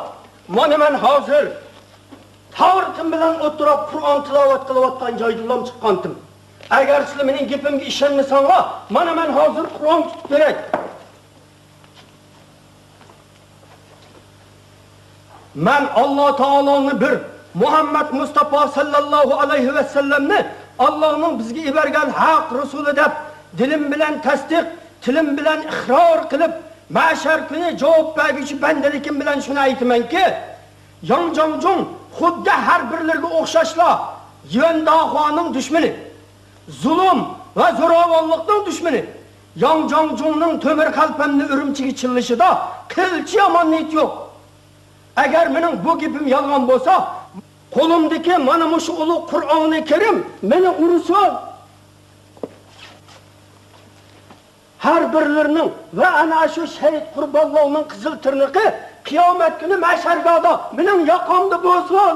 Mana men hozir Tavratim bilan o'tirib Qur'on tilovat qilayotgan joydan chiqqandim. Agar sizlar mening gapimga ishonmasanglar, mana men hozir Qur'on tutib beray. Men Alloh taoloning bir Muhammad Mustafa sallallohu alayhi va sallamni Allohning bizga yuborgan haq rasuli deb dilim bilan tasdiq, tilim bilan iqror qilib, mahshar kuni javob berguchi bandalikim bilan shuni aytamanki, Yangjang xuddi har birlariga o'xshashlar Yuandaxoning dushmani, zulm va zo'ravonlikning dushmani. Yangjangning Temur qalbamni Urumchiga chillishida qilchi yomon niyat yo'q. Agar mening bu gapim yolg'on bo'lsa, qo'limdagi mana shu ulug' Qur'oni Karim meni ursin. Har birlarining va ana shu shahid qurbonlarning qizil tirniqi qiyomat kuni mahshargohda mening yoqamda bo'lsin.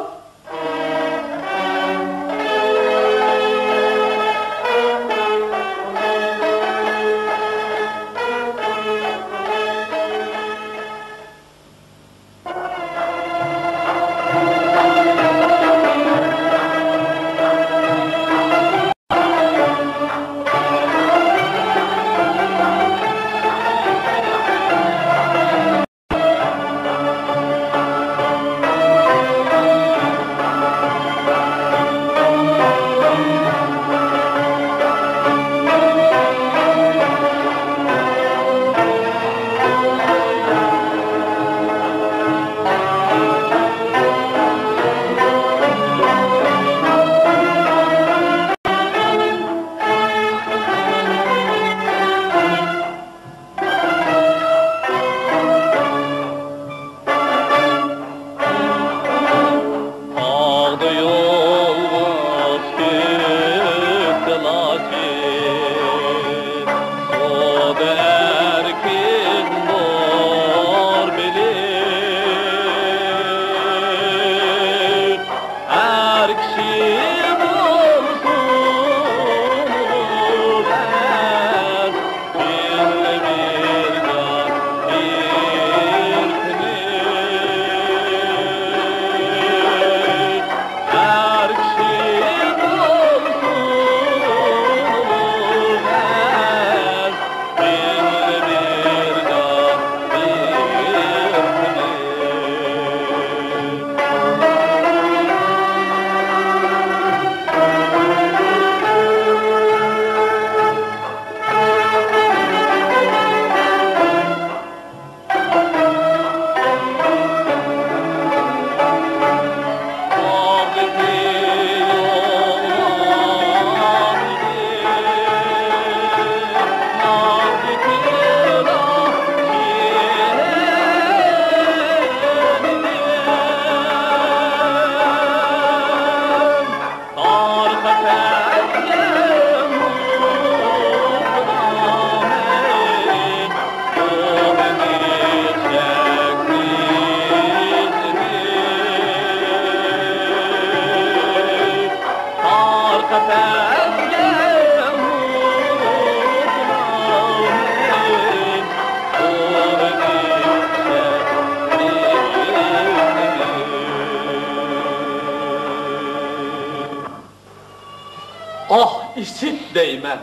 Ah işit deymen,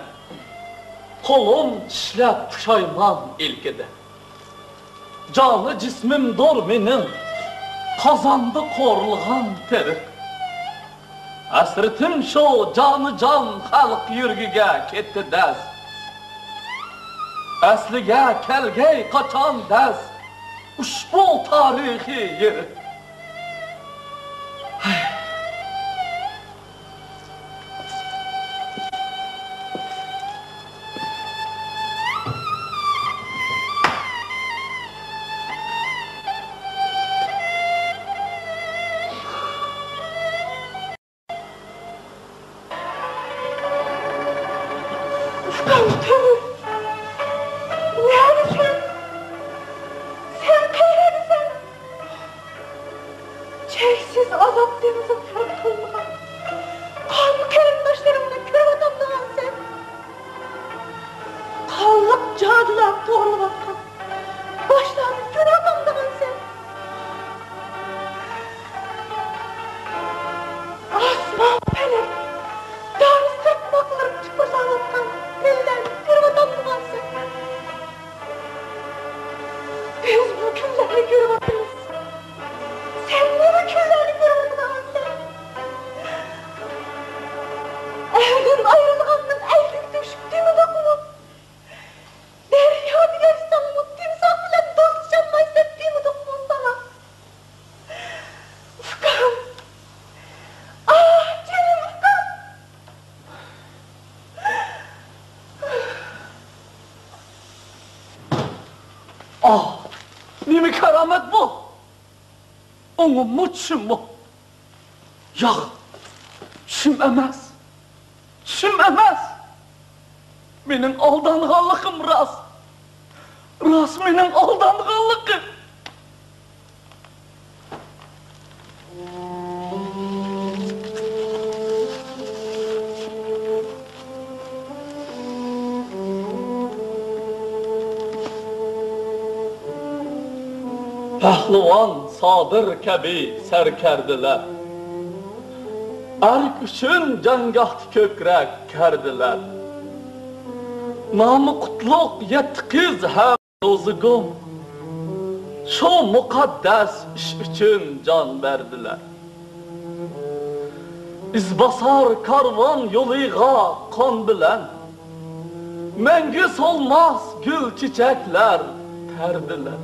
kolum işlep puşayman ilkide. Canı cismim dor menin, kazandı korluğan teri. Asritim şu canı can halk yürgüge ketti dez. Aslige kelgey kaçan dez, uşbu tarihi yeri. Çeksiz azap denizin fırtılmaz. Kanlı kelimdaşlarımla kör adamdan sen. Kanlık cadılar doğru bakan. Başlarını kör adamdan sen. Asman pelek. Darı sırtmaklarım çıkmış ağlattan. Eller kör adamdan sen. Biz bu külleri kör adamız. Sen ne bu küllerini kırmadın sen? Evden ayrılığımın eldik düşüktüğümü dokunup derya bir İstanbul timsah bile dostçanma hissettiğimi dokunup sana. Ufkam! Ah canım ufkam! Ah! Nimi keramet bu? Onu muçum bu. Ya, şüm emez. Şüm emez. Benim aldanğanlığım rast. Rast benim aldanğanlığım. Pehlivan Sadır kabi serkerdiler. Erk üçün cangahti kökrek kerdiler. Namı kutluk yetkiz hem rozugum. Şu mukaddes iş üçün can verdiler. İzbasar karvan yoluğa kon bilen. Mengü solmaz gül çiçekler terdiler.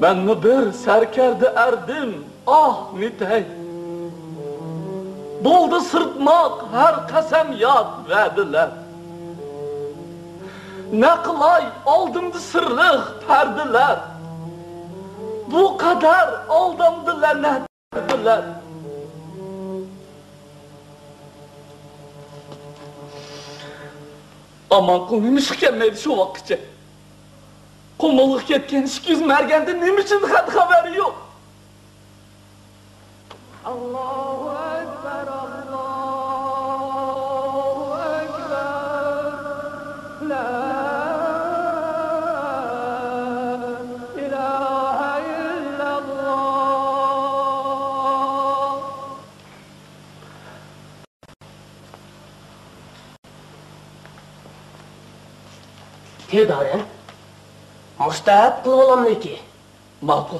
Ben mi bir serkerde erdim, ah nitey. Boldu sırtmak her kasem yad verdiler. Ne kılay aldımdı sırlık perdiler. Bu kadar aldımdı lanet verdiler. Aman kılıymış gelmedi şu vakitçe. Komoluk yetken 200 mergende ne için haberi yok? Allahu Ekber, Allahu Ekber. La ilahe illallah. Tedaren, mustahap kılıp olamdı ki. Makul.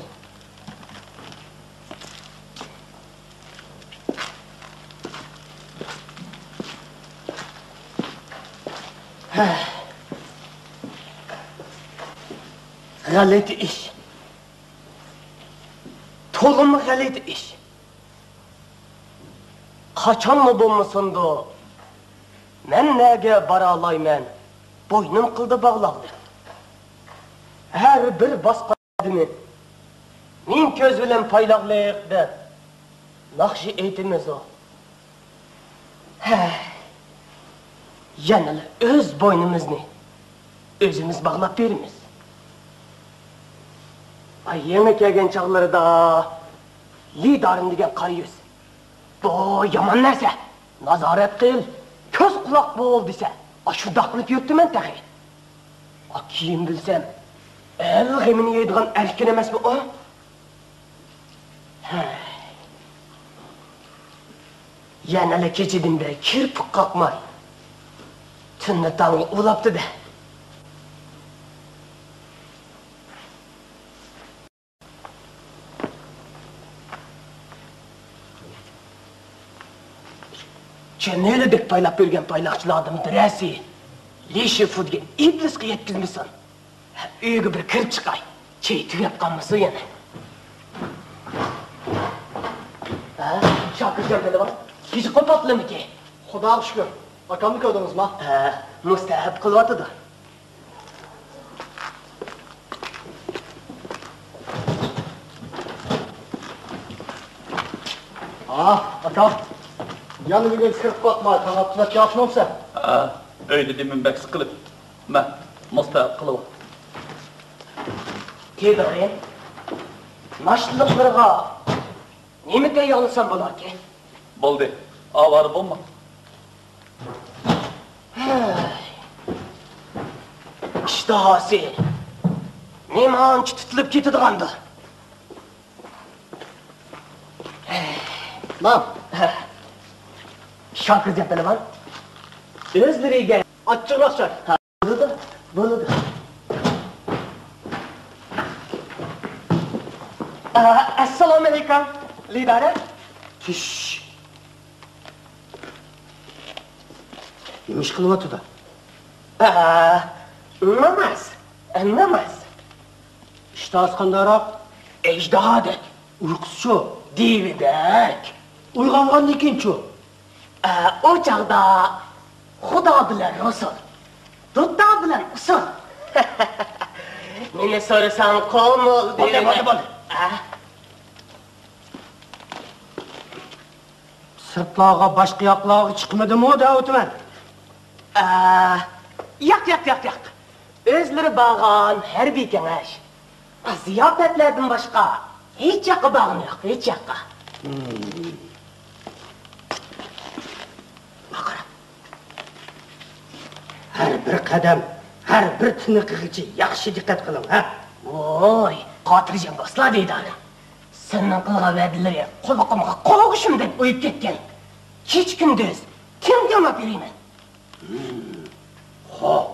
Galet iş. Tolum galet iş. Kaçan mı bulmasın da? Men nege baralaymen? Boynum kıldı bağladı. Her bir basqadını min köz bilen paylaqlayıq der. Nakşı eytimiz o. Yanılı öz boynumuzni özümüz bağlap verimiz. Ay yemek yegen çağları da lidarın degen karıyız. Bu yaman nerse nazaret kıl, köz kulak boğul dese şurada kılıp yürttüm ben tehi. Kim bilsem el gemini yediğin erken emez mi o? Yanılı keçidin beri kirpik kalkmay. Tünne tanrı ulaptı da. Çeneli dek paylap bölgen paylakçılardım diresi. Leşi fudgen iblis'e yetkizmişsin. Üyüge bir kirip çıkay. Çey tüyep kalması yani. Şakırcan beni var. Hiç kopatlı mı ki? Xudoga shukr. Akamni ko'rdingizmi? Mustahab qilyotidi. Akam. Yana bugun kirib qo'yma, tanatlat yaxshimsa. Öyle demin bek sıkılıp. Ben mustahak kılıp. Tedaren, naşlılıklarga nemeke yalısam bolar ki? Boldu. Avarı bulma. İştahası. Nemançı tutulup ketidigandı. Mam. Şakırcan pehlivan. Özleriga Achchiqroq chak. Bo'ladi. Assalomu alaykum, lidara. Tish. Nima ish qilyapti? Namaz. Ishtahasi qandayroq? Ejdahodek. Uyqusi-chu? Dividek. Uyg'ongandan keyin-chu? O chaqda Xudo bilan Rasul, Dudda bilan usul. Meni so'rasang qo'mil deyman. Bo'ldi. Sirtlarga, boshqa yoqlarga chiqmadimi o Davutman? Yo'q. O'zlari bag'on harbiy kengash. Ziyofatlardan boshqa hech yoqqa bag'im yo'q, hech yoqqa. Har bir qadam, har bir tiniqigacha yaxshi diqqat qiling, ha? Voy, xotirjam do'stlar deydi. Sening qilgan va'dalari quloqimga qo'g'ishim deb o'yib ketgan. Kech kunduz kimga olib berayman? Xo'p.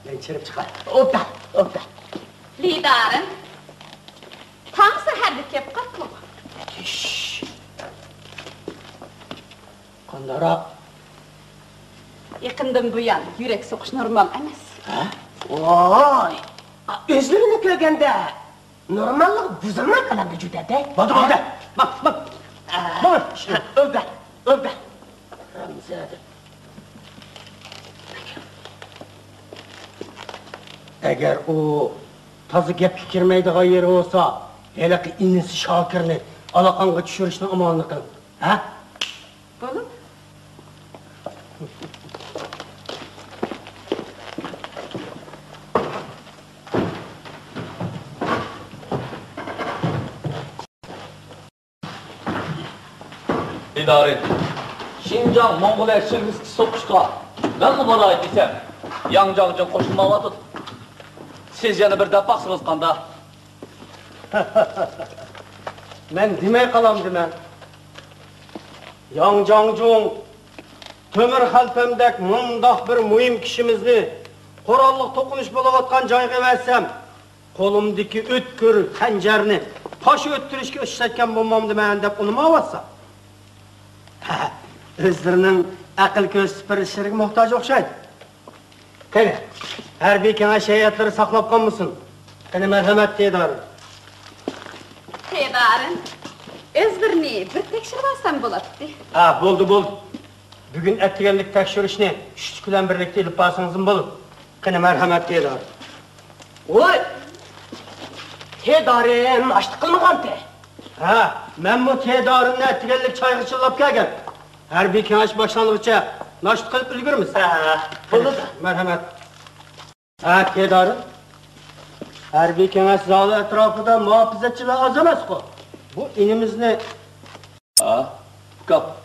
Men chirib chiqay. O'pdan. Lidarim, tong saharda kelib qoldim. Qandayroq? Yaqindan buyon yurak so'qish normal emas. Voy, o'zlarini ko'rganda normallik buzilmay qoladi juda-da. Bo'ldi. Bak. O'pdan. Agar u toza gapga kirmaydigan yeri bo'lsa, haliqi inisi Shokirni aloqamga tushirishni omonlik qiling, ha? Bo'lib. İdare. Şinjan Mongolia Şırgızki sokuşka. Ben mi bana ait desem? Yanjang için koşulmavadır. Siz yana bir defaksınız kanda. Men demay qalam deman. Yangjang Tömür xalpamdak mundoq bir muhim kishimizni qurolliq to'qinish bo'layotgan joyga versam, qo'limdagi o'tkir xanjarni tosh o'ttirishga ishlatgan bo'lmamdiman deb unimovatsa. O'zlarining aql ko'z sipirishiga muhtoj o'xshaydi. Qani, harbiy kengash hayotlari saqlab qolmasin. Qani marhamat tedarim. Tedarim, o'zlarini bir tekshirib olsam bo'ladi. Bo'ldi. Bugun atganlik tekshirishni kuch bilan birlikda ilib borsangiz bo'ladi. Qani marhamat tedarim. Voy! Tedarim, ashti qilmagan-te. Ha, ben bu tedarini etkilik çayı çillap gelgen. Her bir kengaş başlandıkça naşit kılıp ülgürümüz. Buldu. Merhamet. Ha, tedarin. Her bir kengaş zalı etrafında muhafazetçiler az emas ko. Bu inimizni... Ha, kap.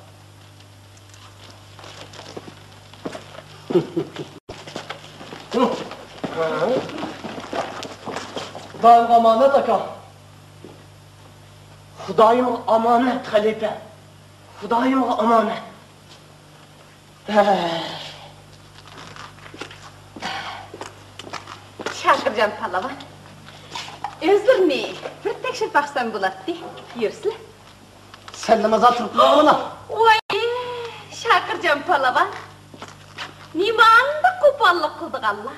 Hudayım amanet aka. Hudayım amanet halife. Hudayım amanet. Şakircan palava. Özürni, bir tekşir baksam bulatdi. Yürüsün. Sen namaza turuplu ona. Oy, Şakircan palava. Nimanda kupallık kıldık Allah.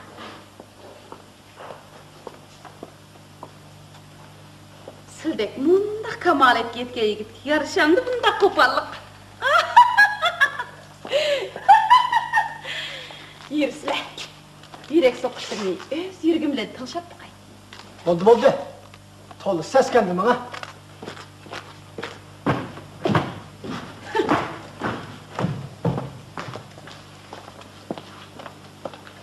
Sildek munda kamalet yetken yigit. Yarışandı bunda kupallık. Yürüsün. Yürek sokuşturmayı öz yürgümle tılşap bakay. Oldu. Tolu ses kendim ha.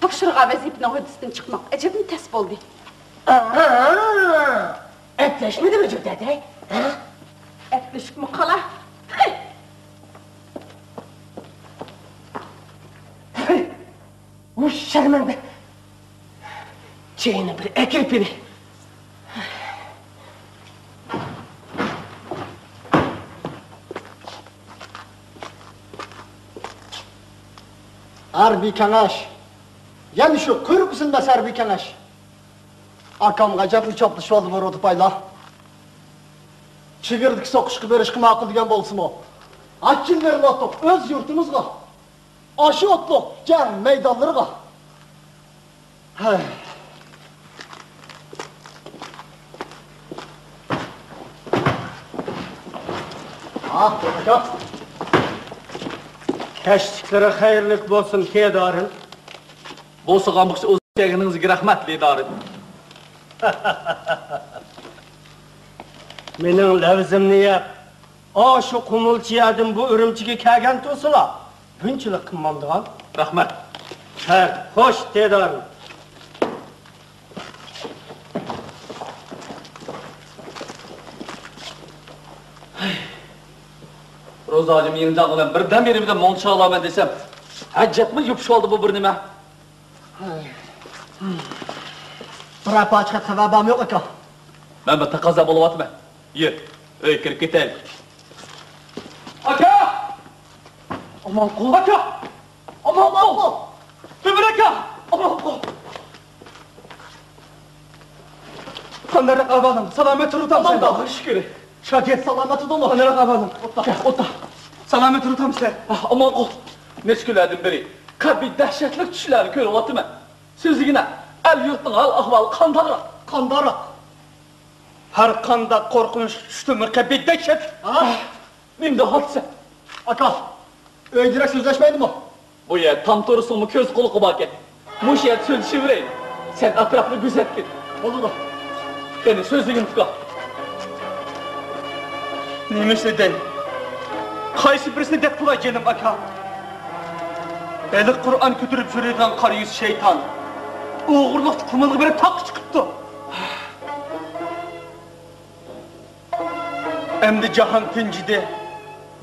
Tapşırığa vazifine hodistin çıkmak ecebim ters oldu. Etleşmedi mi cürdede? Etleşik mi kala? Bu şermende. Çeyini bir ekirpini. Harbi kanaş. Yani şu kuyruk ısınmaz harbi kanaş. Akam gacaplı çaplı oldu bu rodu payla. Çigirdik sokuşku berişki makul diyen bolsun o. Akilleri lotuk öz yurtumuzga. Aşı otluk gel meydanlarıga. Bak. Keştikleri hayırlık bolsun tedarın. Bolsa qamuqsi o'z cheginingizga rahmat lidorim. Mening lavzimni yap. Şu kumulchiyadim bu ürümchiga kelgan to'sila. Bunchalik qimmandigan. Rahmat. Ha, xo'sh tedarın. Ro'zojim yengdan bilan birdan beri bilan molcha olaman desam, hajjatmi yupishib oldi bu bir nima? Bir apaçka sababam yok aka. Men bir taqozo bo'lyapman. Yer, uy kirib ketaylik. Aka! Aman qul. Aka! Aman qul. Temir aka! Aman qul. Qanday ahvoling? Salomat turibsizmi? Allohga shukr. Shakir salomati dolu. Qanday ahvoling? O'ta. Salomat turibsizmi? Aman qul. Necha kunlardan beri qalbi dahshatli tushlarni ko'ryapman. Sizgina el yurtning hal ahvoli qandoq? Her kanda korkunç düştümür kalbi dehşet. Mende hodisa. Aka, öydürek sözleşmeydi mi? Bu yer tam to'g'risimi ko'z quloqi bor ekan. Mush yer so'zlashaveraylik. Sen atrofni kuzatgin. Bo'ldi. Qani so'zligim tuqa. Neymiş dedin? Qaysi birisini deb qilay jenim aka? Beli Kur'an götürüp yürüyen qara yüz şeytan. O'g'irlik qumilg'i berib taq chiqibdi. Endi jahon tinchidi.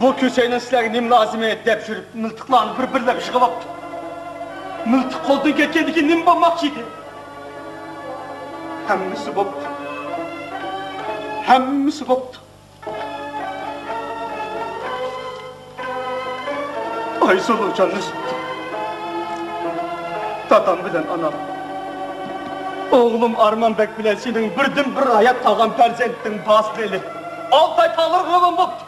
Bu ko'sayning sizlarga nim lozim edi deb yurib, miltiqlarni bir-birlab yig'ibdi. Miltiq qo'ldan ketgandiki nim bo'lmoqchi edi. Hammasi bo'pti. Hammasi bo'pti. Aysulu canınız. Dadam bilen anam. Oğlum Arman Bek bilen senin birden bir hayat tağan perzentin basbeli. Altay tağlar kılan boptu.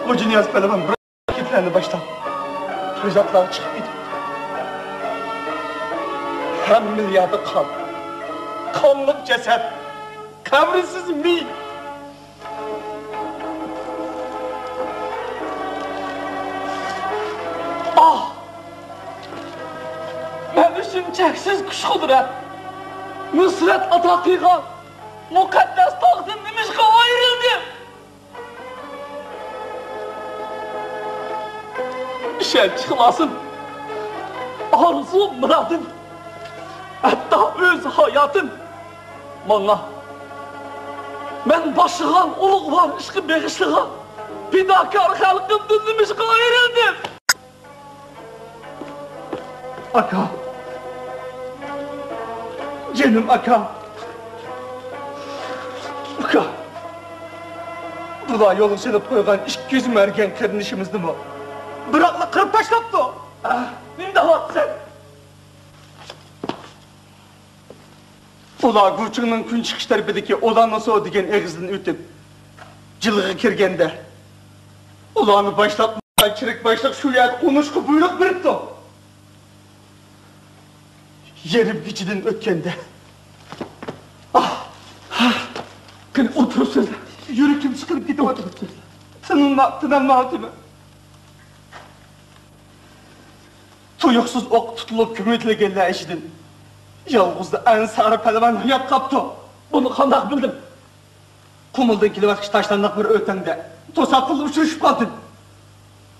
O Cüniyaz Pelevan bir kitlerini baştan. Rızatlar çıkıp gidip. Hem milyardı kan. Kanlık ceset. Kavrisiz mi? Ben üçün çeksiz kuş qudrat, nusrat ata qilgan, Mukaddes tağdan nimişka ayrıldım. İşe çıkmasın. Arzu muradım. Hatta öz hayatım. Bana. Ben başıgan uluk var işki beğişliğe. Fidakar halkımdan nimişka ayrıldım. Aka. Canım aka. Aka. Bu da yolun silip koygan 200 mergen kırnışımızdı mı? Bırakla kırıp taşlattı o. Ne de var sen? Ula Gurçun'un gün çıkış tarafındaki odanın soğu digen eğizden ötüp cılgı kirgende. Ulanı başlatmadan çirek başlık şu yer konuşku buyruk biripti. Yerim geçidin ötkende. Kını otursun. Yürüküm sıkılıp gidip otursun. Tınanma hatime. Tuyuksuz ok tutulup kümütlegenler eşidin. Yalğızda en sarı pelevan hayat kaptı. Bunu kandak bildim. Kumuldan kilovat kış taşlandak bir ötende. Tosatıldı uçuruşup kaldın.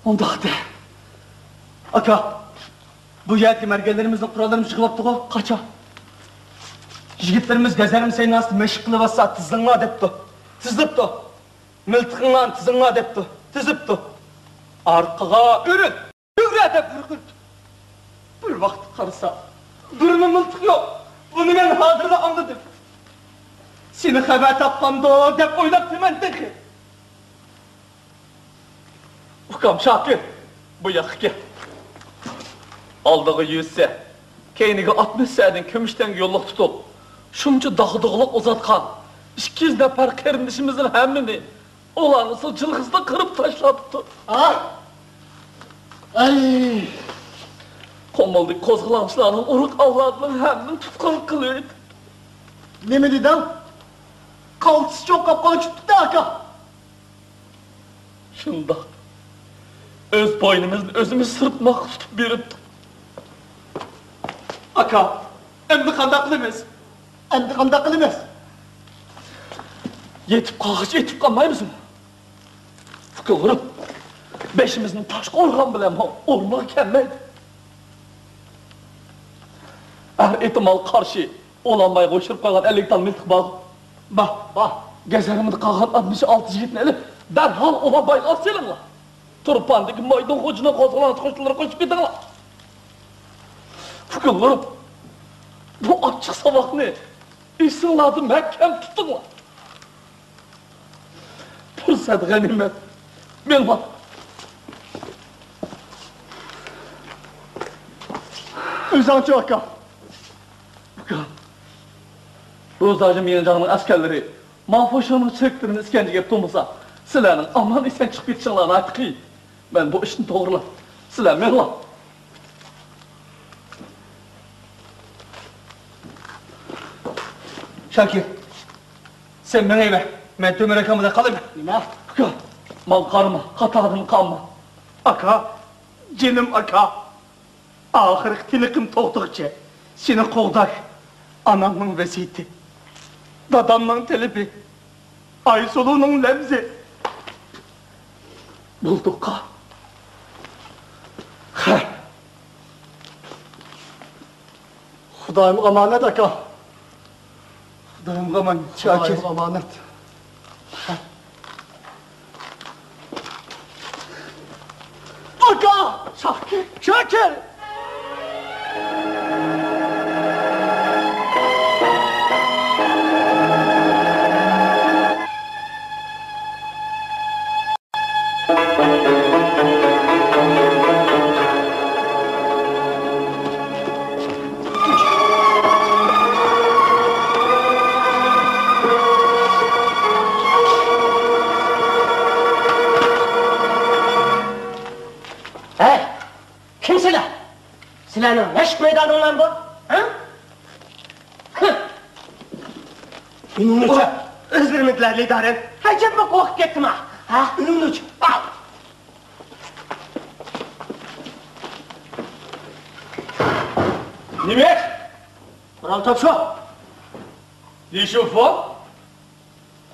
Onda de. Aka, bu yerki mergenlerimizin kurallarını çıkılattı o. Kaça? Yigitlerimiz gezerim senin aslı meşik kılıvasa tızınla depti. Tızıptı. Miltiğinle tızınla depti. Tızıptı. Arkağa ürün. Üre dep ürkürt. Bir vakit karısa. Birinin miltiği yok. Bunu ben hazırda anladım. Seni haber tapmanda dep oylap temendim ki. Ukam Şakir. Bu yakı gel. Aldığı 100'se. Keynigi 60 sədin kömüşten yolluk tutup. Şunca dağıdığılık uzatkan. 200 nefer kardeşimizin hemmini. Olanı sılcılıkızda kırıp taşlattı. Ay! Komuldu kozgulançlarının uruk avradının hemmini tutkan kılıydı. Ne mi dedim? Kaltısı çok kapkalı çıktı da aka. Şunda. Öz boynumuzun özümüz sırtmak tutup biripti. Aka, emdi kandaklı emez. Emdi kandaklı emez. Yetip kalmay mısın? Fıkılırım. Beşimizin taş korgan bilem ha, olma kemmeydi. Ehtimal karşı olanmaya koşurup koygan 50 tal miltik bağ. Bak, gezerimini kalkan 66 yiğitin eli, derhal ona baylar seninle. Turpandaki maydın hocuna kozgulan koşulları koşup gidin la. Fıkılırım. Bu açık sabah ne? İstinladı mehkem tutun la. Fırsat ganimet. Ben bak. Üzancı aka. Rozacım yeneceğinin askerleri mahfoşanın çektirin iskence yaptı olmasa sizlerin aman isen çıkıp yetişenlerini artık iyi. Ben bu işini doğrula. Sizler men la. Şakir, sen bana eve. Ben tüm rakamda kalayım. Ne? Mal karma, katarım kalma. Aka, canım aka. Ahırık tilikim toğdukça seni kovdak. Anamın vesiyeti. Dadamın telibi. Ay soluğunun lemzi. Bulduk ka. Hudayım emanet aka. Hudayım emanet. Şakir. Hudayım emanet. Aka! Şakir! Şakir! Kimsizler? Sizlerin meşk meydanı olan bu? Ha? Ünümlü çöp. Özürümüzlerle idaren. Hacım mı kork gittim ha? Ha? Ünümlü çöp. Al. Nimet! Bural top şu. Dişi ufak.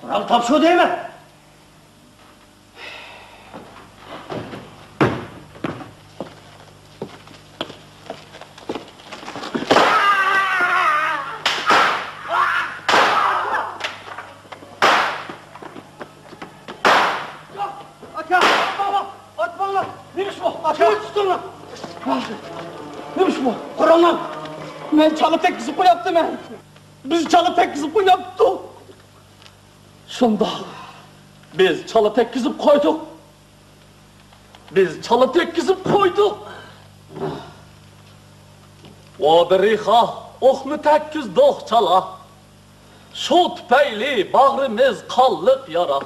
Kural tapşu değil mi? Aka, baba, atma lan. Neymiş bu? Aka, tutun lan. Neymiş bu? Kur'an'ım. Ben çalıp tek kızıp yaptım ben. Biz çalıp tek kızıp yaptık. Şunda biz çalı tek kızıp koyduk. Biz çalı tek kızıp koyduk. O deriha okmu tek kızdık çala. Şu tüpeyli bağrımız kallık yara.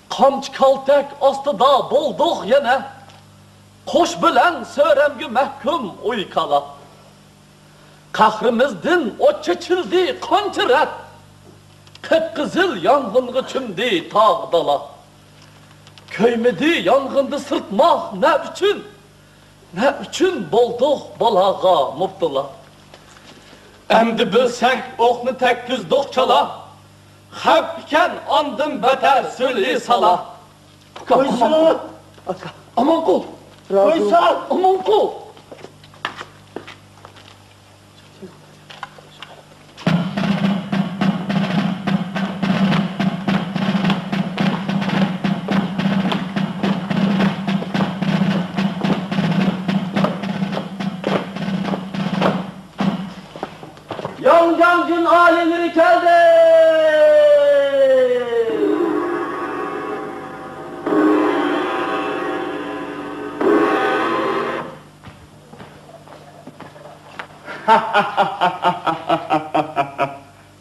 Kamç kaltek astıda bulduk yine. Koş bilen söremgü mehkum uykala. Kahrımızdın o çeçildi kançırat. Kıpkızıl yangıngı çümdi tağdala. Köymedi yangındı sırtmak ne üçün bulduk balağa mubdala. Emdi bilsek oknu tek küzdük çala. Hepken andım beter sülü sala. Koysal. Aman kul. Koysal. Aman kul. Yancın alemleri geldi.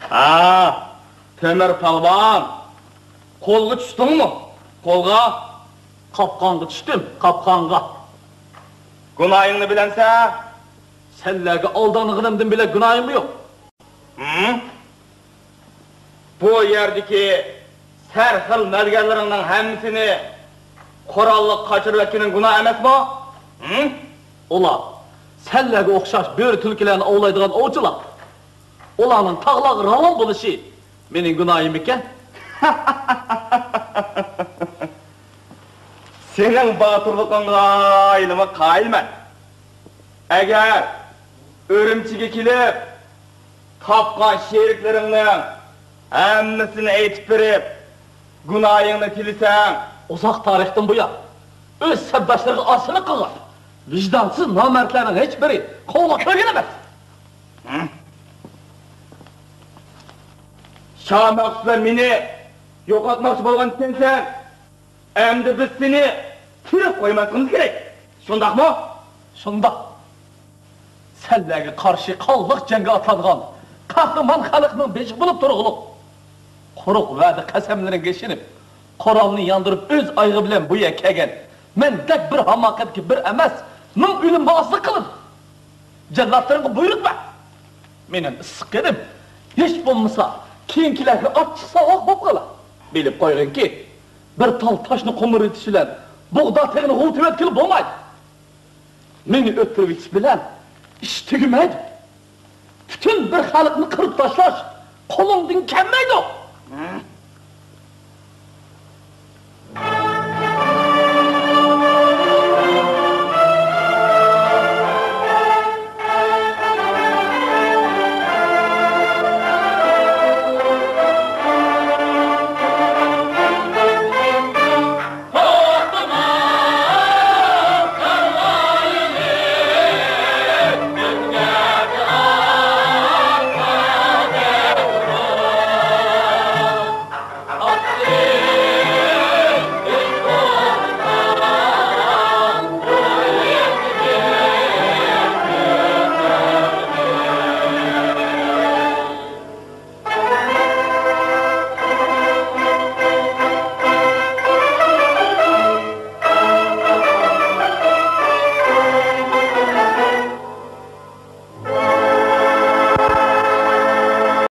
Ha, Temir Palvan. Kolga düştün mü? Kolga? Kapkanga düştüm, kapkanga. Günahını bilense? Senlerge aldanıgınımdın bile günahım yok. Hı? Bu yerdeki serhil mergenlerinin hemsini korallık kaçırvekinin günah emes mi? Hı? Ola, senlerge okşaş böğrü tülkilerini avlaydıgan ovçular. Olanın tağlağı ravan buluşu benim günahım iken. Senin batırlıkınla aylımı kailmen. Eğer örümçüge kilip tapkan şeriklerinin hemmisini eğitip verip günahını tilisen uzak tarihten bu ya öz sebdaşlarına arsını kılar. Vicdansız namertlerin hiçbiri kovlakına gelemez. Hı? Şah Maksudlar meni yok atmakçı bolgan sensen emdi biz seni tirip koymasımız gerek. Şundak mı? Şundak. Senlerge karşı kallık cenge atladığan kahraman halıkının beşik bulup durğulup koruk vədi qəsəmlərin geçinip koralını yandırıp öz ayğı bilen bu kegen men tek bir hamakat ki bir emes min ölüm bağıslı kılın cellatlarını buyrutma menin ısık edim hiç bulmasa kiyinkilerle at çıksa ok bop kala bilip koyun ki bir tal taşını kumur etişilen buğda teğini hultivet kılıp olmaydı meni öttürüp iç bilen iş tügümeydi bütün bir halıkını kırıp taşlaş kolumdun kemmeydi o.